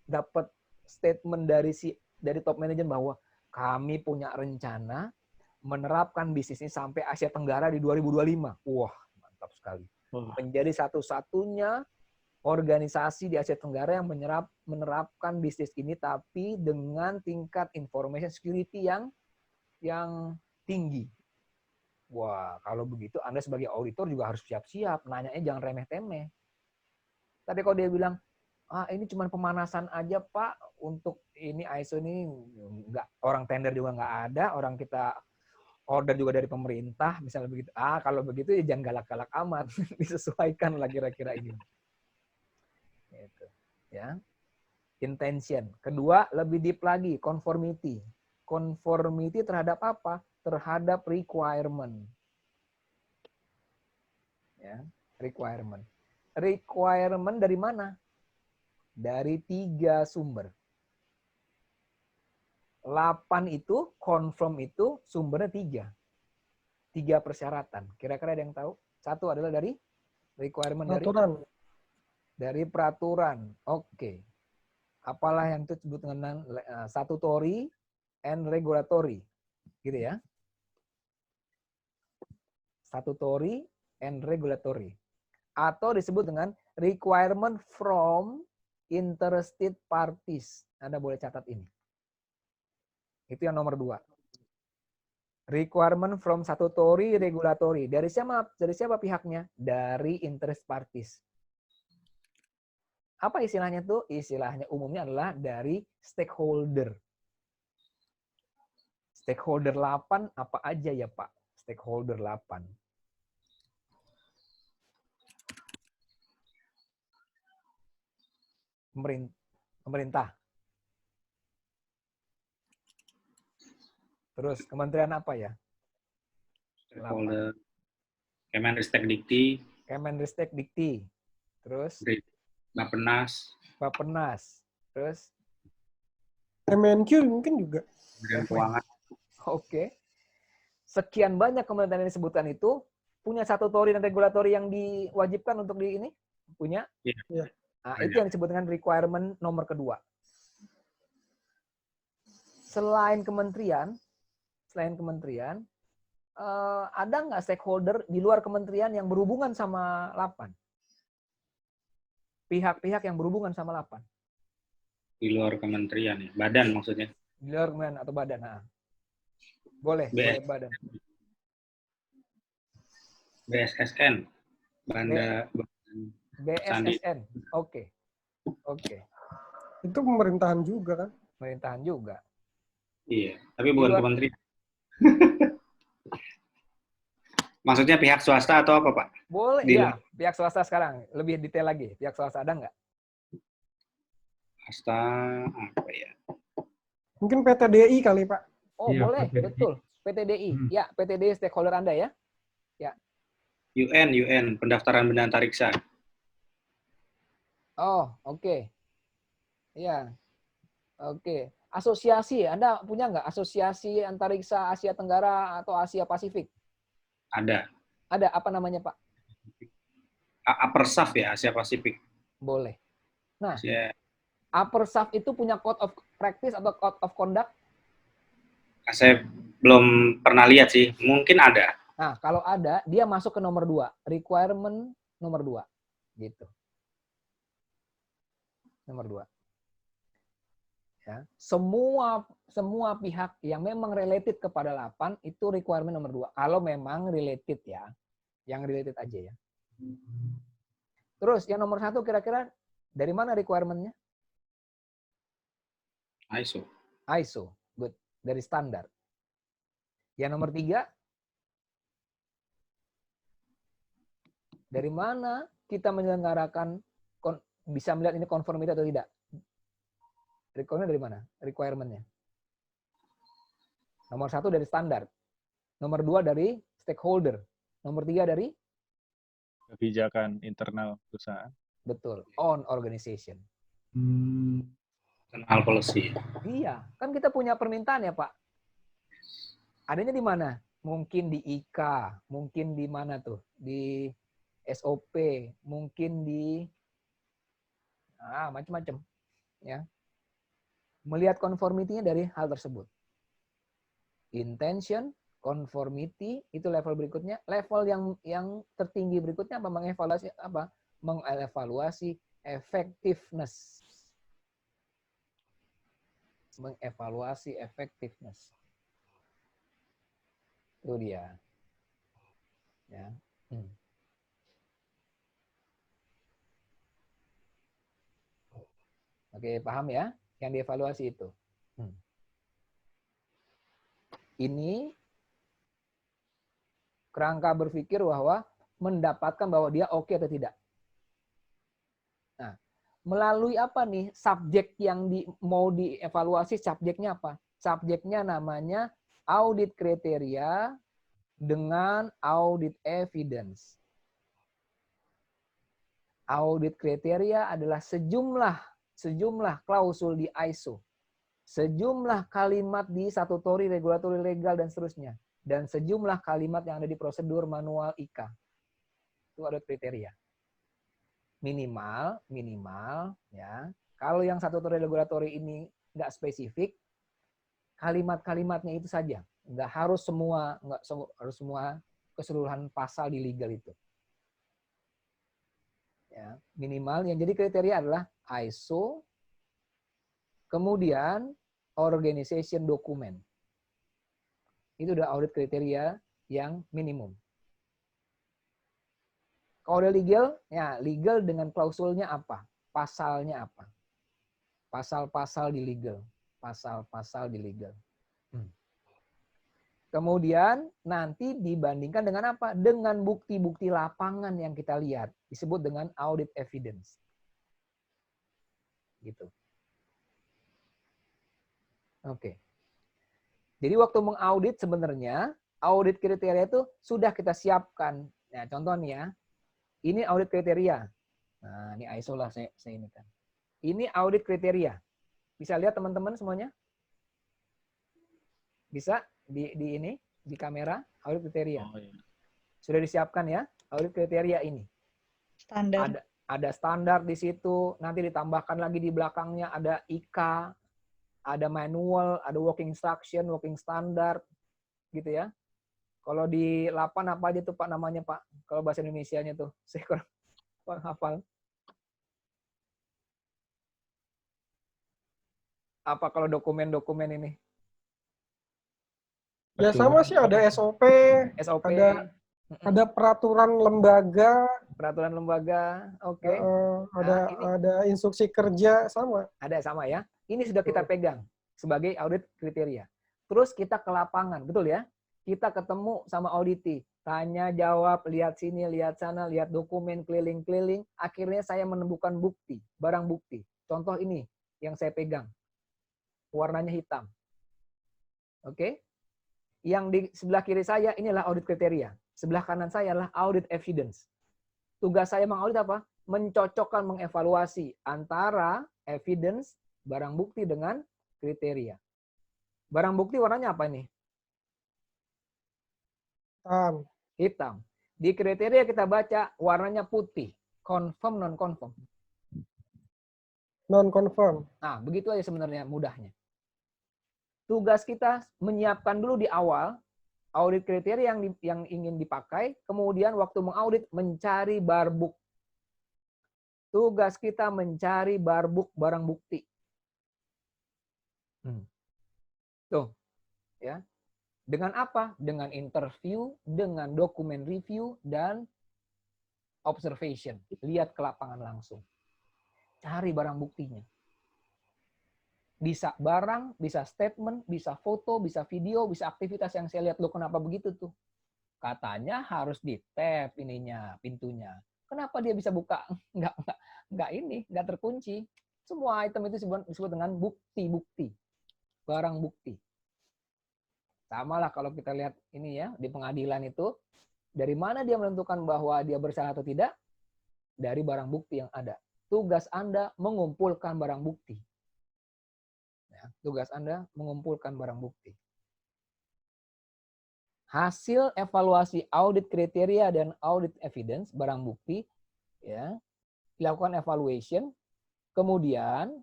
dapat statement dari si dari top manajemen bahwa kami punya rencana menerapkan bisnis ini sampai Asia Tenggara di 2025. Wah, mantap sekali. Menjadi satu-satunya organisasi di Asia Tenggara yang menerapkan bisnis ini tapi dengan tingkat information security yang tinggi. Wah, kalau begitu Anda sebagai auditor juga harus siap-siap. Nanyanya jangan remeh-temeh. Tapi kalau dia bilang, ini cuma pemanasan aja Pak, untuk ini ISO ini nggak, orang tender juga nggak ada, orang kita order juga dari pemerintah, misalnya begitu. Kalau begitu ya jangan galak-galak amat, disesuaikan lah kira-kira ini. Gitu, ya. Intention. Kedua, lebih deep lagi, conformity. Conformity terhadap apa? Terhadap requirement. Ya, requirement. Requirement dari mana? Dari 3 sumber. 8 itu, confirm itu, sumbernya 3. 3 persyaratan. Kira-kira ada yang tahu? Satu adalah dari requirement dari peraturan. Oke. Apalah yang itu disebut dengan statutory and regulatory. Gitu ya. Statutory and regulatory. Atau disebut dengan requirement from interested parties. Anda boleh catat ini. Itu yang nomor 2. Requirement from statutory, regulatory. Dari siapa pihaknya? Dari interest parties. Apa istilahnya tuh? Istilahnya umumnya adalah dari stakeholder. Stakeholder 8 apa aja ya Pak? Stakeholder 8. Pemerintah. Terus kementerian apa ya? Stakeholder. Kemenristek-Dikti. Kemenristek-Dikti. Terus? Bappenas. Terus? Kemenq mungkin juga. Keuangan. Oke. Sekian banyak kementerian yang disebutkan itu punya statutory dan regulatory yang diwajibkan untuk di ini? Punya? Iya. Nah, itu yang disebut dengan requirement nomor kedua. Selain kementerian, ada nggak stakeholder di luar kementerian yang berhubungan sama 8? Pihak-pihak yang berhubungan sama 8. Di luar kementerian ya, badan maksudnya. Di luar kementerian atau badan. Nah. Boleh badan. BSSN. BSSN. Oke. Itu pemerintahan juga kan? Pemerintahan juga. Iya, tapi bukan kementerian. Maksudnya pihak swasta atau apa, Pak? Boleh, ya. Pihak swasta sekarang. Lebih detail lagi. Pihak swasta ada nggak? Swasta, apa ya? Mungkin PTDI kali, Pak. Oh, iya, boleh. PTDI. Betul. PTDI. Ya, PTDI stakeholder Anda ya. Ya. UN, pendaftaran benda antariksa. Oh, oke. Ya. Oke. Asosiasi, Anda punya nggak asosiasi antariksa Asia Tenggara atau Asia Pasifik? Ada. Ada, apa namanya Pak? Apersaf ya, Asia Pasifik. Boleh. Nah, Apersaf itu punya code of practice atau code of conduct? Saya belum pernah lihat sih, mungkin ada. Nah, kalau ada, dia masuk ke nomor 2, requirement nomor 2, gitu. Nomor 2. Ya, semua pihak yang memang related kepada 8 itu requirement nomor 2. Kalau memang related ya, yang related aja ya. Terus yang nomor 1 kira-kira dari mana requirement-nya? ISO, good. Dari standar. Yang nomor 3, dari mana kita menyelenggarakan, bisa melihat ini konformitas atau tidak? Requirement dari mana? Requirement-nya. Nomor 1 dari standar. Nomor 2 dari stakeholder. Nomor 3 dari? Kebijakan internal perusahaan. Betul. On organization. Internal policy. Iya. Kan kita punya permintaan ya, Pak. Adanya di mana? Mungkin di IK. Mungkin di mana tuh? Di SOP. Mungkin di macam-macam. Ya. Melihat conformity-nya dari hal tersebut. Intention, conformity, itu level berikutnya. Level yang tertinggi berikutnya apa? Mengevaluasi apa? Mengevaluasi effectiveness. Mengevaluasi effectiveness. Itu dia. Ya. Oke, paham ya? Yang dievaluasi itu. Ini kerangka berpikir bahwa mendapatkan bahwa dia oke atau tidak. Nah, melalui apa nih subjek yang mau dievaluasi, subjeknya apa? Subjeknya namanya audit kriteria dengan audit evidence. Audit kriteria adalah sejumlah klausul di ISO. Sejumlah kalimat di statutory, regulatory, legal, dan seterusnya. Dan sejumlah kalimat yang ada di prosedur manual IKA. Itu audit kriteria. Minimal ya. Kalau yang statutory, regulatory ini nggak spesifik, kalimat-kalimatnya itu saja. Nggak harus semua keseluruhan pasal di legal itu. Ya, minimal yang jadi kriteria adalah ISO, kemudian organization document. Itu udah audit kriteria yang minimum. Kalau udah legal, ya legal dengan klausulnya apa? Pasalnya apa? Pasal-pasal di legal. Pasal-pasal di legal. Kemudian nanti dibandingkan dengan apa? Dengan bukti-bukti lapangan yang kita lihat. Disebut dengan audit evidence. Gitu. Oke. Jadi waktu mengaudit sebenarnya, audit kriteria itu sudah kita siapkan. Nah, contoh nih ya. Ini audit kriteria. Nah, ini ISO lah saya ini kan. Ini audit kriteria. Bisa lihat teman-teman semuanya? Bisa di kamera audit kriteria. Oh, iya. Sudah disiapkan ya audit kriteria ini. Standar. Ada standar di situ, nanti ditambahkan lagi di belakangnya ada IKA, ada manual, ada working instruction, working standard gitu ya. Kalau di 8 apa aja tuh Pak namanya Pak? Kalau bahasa Indonesianya tuh saya kurang hafal. Apa kalau dokumen-dokumen ini? Ya sama sih, ada SOP, ada peraturan lembaga, oke. Ada instruksi kerja, sama. Ada sama ya. Ini sudah kita pegang sebagai audit kriteria. Terus kita ke lapangan, betul ya? Kita ketemu sama auditi, tanya jawab, lihat sini, lihat sana, lihat dokumen, keliling-keliling. Akhirnya saya menemukan bukti, barang bukti. Contoh ini yang saya pegang, warnanya hitam. Oke? Yang di sebelah kiri saya inilah audit kriteria. Sebelah kanan saya adalah audit evidence. Tugas saya mengaudit apa? Mencocokkan, mengevaluasi antara evidence, barang bukti dengan kriteria. Barang bukti warnanya apa nih? Hitam. Di kriteria kita baca warnanya putih. Confirm, non-confirm. Non-confirm. Nah, begitu aja sebenarnya mudahnya. Tugas kita menyiapkan dulu di awal audit kriteria yang ingin dipakai, kemudian waktu mengaudit mencari barbuk. Tugas kita mencari barbuk barang bukti. Tuh, ya. Dengan apa? Dengan interview, dengan dokumen review, dan observation. Lihat ke lapangan langsung. Cari barang buktinya. Bisa barang, bisa statement, bisa foto, bisa video, bisa aktivitas yang saya lihat. Loh, kenapa begitu tuh? Katanya harus di-tap ininya, pintunya. Kenapa dia bisa buka? Nggak terkunci. Semua item itu disebut dengan bukti-bukti. Barang bukti. Sama lah kalau kita lihat ini ya, di pengadilan itu, dari mana dia menentukan bahwa dia bersalah atau tidak? Dari barang bukti yang ada. Tugas Anda mengumpulkan barang bukti. Ya, tugas Anda mengumpulkan barang bukti. Hasil evaluasi audit kriteria dan audit evidence, barang bukti, ya, dilakukan evaluation, kemudian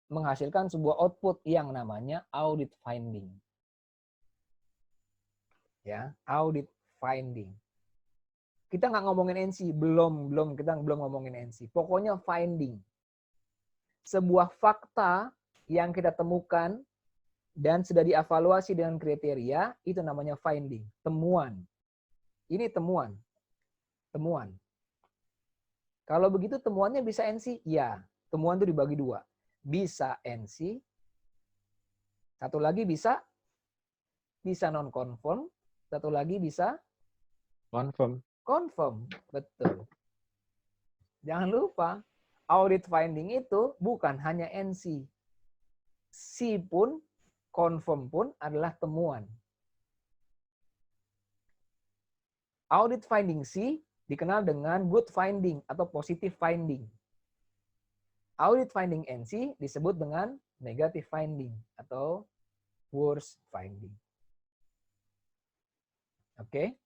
menghasilkan sebuah output yang namanya audit finding. Ya, audit finding. Kita nggak ngomongin NC, kita belum ngomongin NC. Pokoknya finding. Sebuah fakta yang kita temukan dan sudah dievaluasi dengan kriteria, itu namanya finding, temuan. Ini temuan. Temuan. Kalau begitu temuannya bisa NC? Ya, temuan itu dibagi dua. Bisa NC, satu lagi bisa non-confirm, satu lagi bisa confirm. Betul. Jangan lupa, audit finding itu bukan hanya NC. C pun, confirm pun adalah temuan. Audit finding C dikenal dengan good finding atau positive finding. Audit finding NC disebut dengan negative finding atau worst finding. Oke?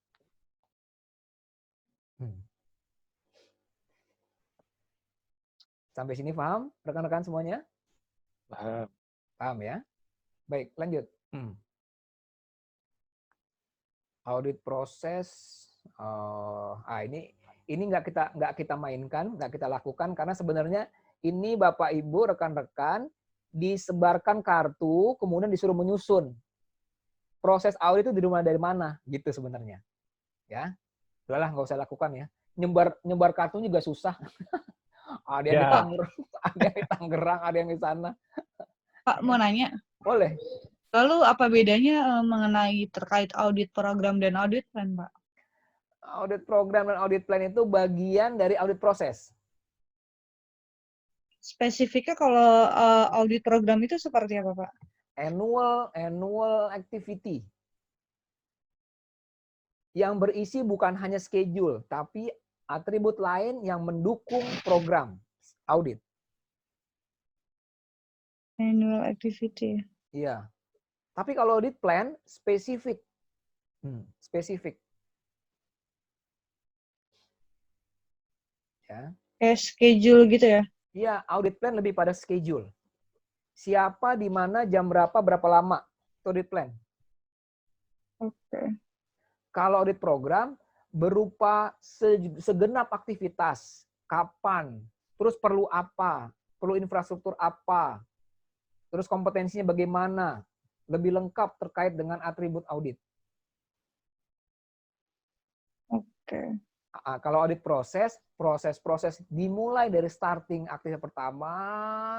Sampai sini paham rekan-rekan semuanya? Paham ya? Baik, lanjut. Audit proses. Ini nggak kita mainkan, nggak kita lakukan karena sebenarnya ini Bapak Ibu rekan-rekan disebarkan kartu, kemudian disuruh menyusun. Proses audit itu dimulai dari mana, gitu sebenarnya. Ya, udahlah nggak usah lakukan ya. Nyebar kartu juga susah. Ada yang di Tangerang, ada yang di sana. Pak, mau nanya? Boleh. Lalu apa bedanya mengenai terkait audit program dan audit plan, Pak? Audit program dan audit plan itu bagian dari audit proses. Spesifiknya kalau audit program itu seperti apa, Pak? Annual activity. Yang berisi bukan hanya schedule, tapi atribut lain yang mendukung program audit. Annual activity. Iya. Tapi kalau audit plan, spesifik. Spesifik. Ya. Kayak schedule gitu ya? Iya, audit plan lebih pada schedule. Siapa, di mana, jam berapa lama. Itu audit plan. Oke. Kalau audit program, berupa segenap aktivitas. Kapan, terus perlu apa, perlu infrastruktur apa, terus kompetensinya bagaimana, lebih lengkap terkait dengan atribut audit. Oke. Kalau audit proses dimulai dari starting aktivitas pertama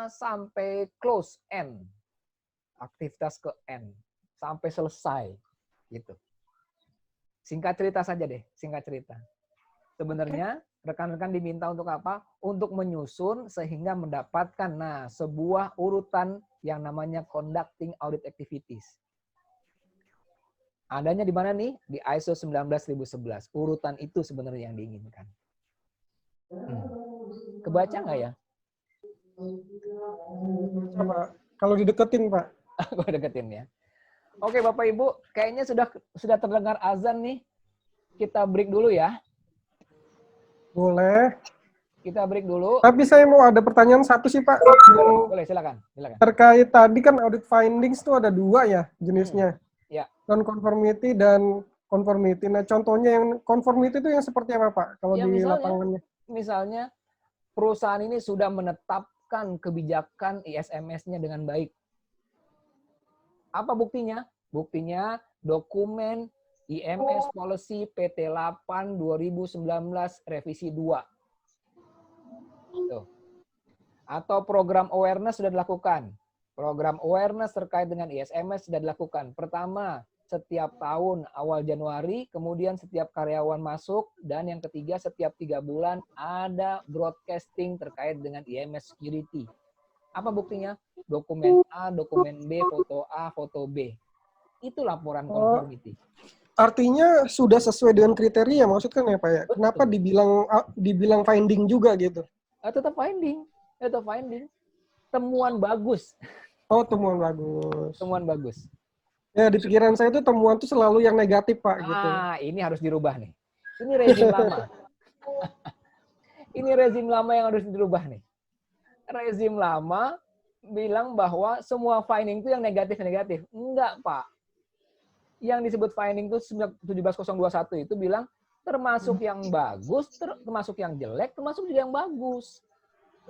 sampai close end. Aktivitas ke end. Sampai selesai. Gitu. Singkat cerita saja deh, singkat cerita. Sebenarnya rekan-rekan diminta untuk apa? Untuk menyusun sehingga mendapatkan sebuah urutan yang namanya conducting audit activities. Adanya di mana nih? Di ISO 19011. Urutan itu sebenarnya yang diinginkan. Kebaca nggak ya? Coba, kalau dideketin, Pak. Gue deketin ya. Oke, Bapak Ibu, kayaknya sudah terdengar azan nih. Kita break dulu ya. Boleh. Kita break dulu. Tapi saya mau ada pertanyaan satu sih, Pak. Boleh, silakan. Terkait tadi kan audit findings itu ada 2 ya jenisnya. Ya. Non-conformity dan conformity. Nah, contohnya yang conformity itu yang seperti apa, Pak? Kalau Ya, di lapangannya. Misalnya, perusahaan ini sudah menetapkan kebijakan ISMS-nya dengan baik. Apa buktinya? Buktinya dokumen IMS Policy PT 8 2019 Revisi 2. Tuh. Atau program awareness sudah dilakukan. Program awareness terkait dengan ISMS sudah dilakukan. Pertama, setiap tahun awal Januari, kemudian setiap karyawan masuk, dan yang ketiga setiap 3 bulan ada broadcasting terkait dengan IMS security. Apa buktinya? Dokumen A, dokumen B, foto A, foto B. Itu laporan conformity. Artinya sudah sesuai dengan kriteria maksudnya ya, Pak ya? Kenapa dibilang finding juga gitu? Tetap finding. Temuan bagus. Oh, temuan bagus. Temuan bagus. Ya, di pikiran saya itu temuan itu selalu yang negatif, Pak. Gitu. Ini harus dirubah nih. Ini rezim lama. Ini rezim lama yang harus dirubah nih. Rezim lama bilang bahwa semua finding itu yang negatif-negatif. Enggak, Pak. Yang disebut finding itu 17021 itu bilang termasuk yang bagus, termasuk yang jelek, termasuk juga yang bagus.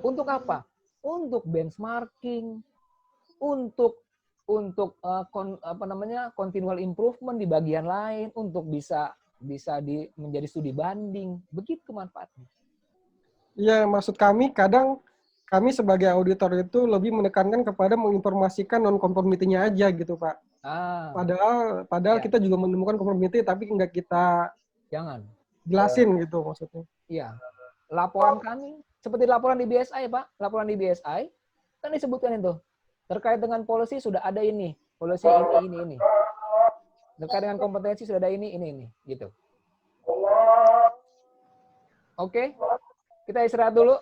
Untuk apa? Untuk benchmarking, untuk continual improvement di bagian lain, untuk bisa menjadi studi banding. Begitu manfaatnya. Iya, maksud kami kadang kami sebagai auditor itu lebih menekankan kepada menginformasikan non-conformity-nya aja gitu, Pak. Padahal Ya. kita juga menemukan conformity tapi nggak kita jelasin gitu maksudnya. Iya. Laporan kami seperti laporan di BSI, Pak. Laporan di BSI kan disebutkan itu. Terkait dengan policy sudah ada ini. Policy ini. Terkait dengan kompetensi sudah ada ini gitu. Oke. Kita istirahat dulu.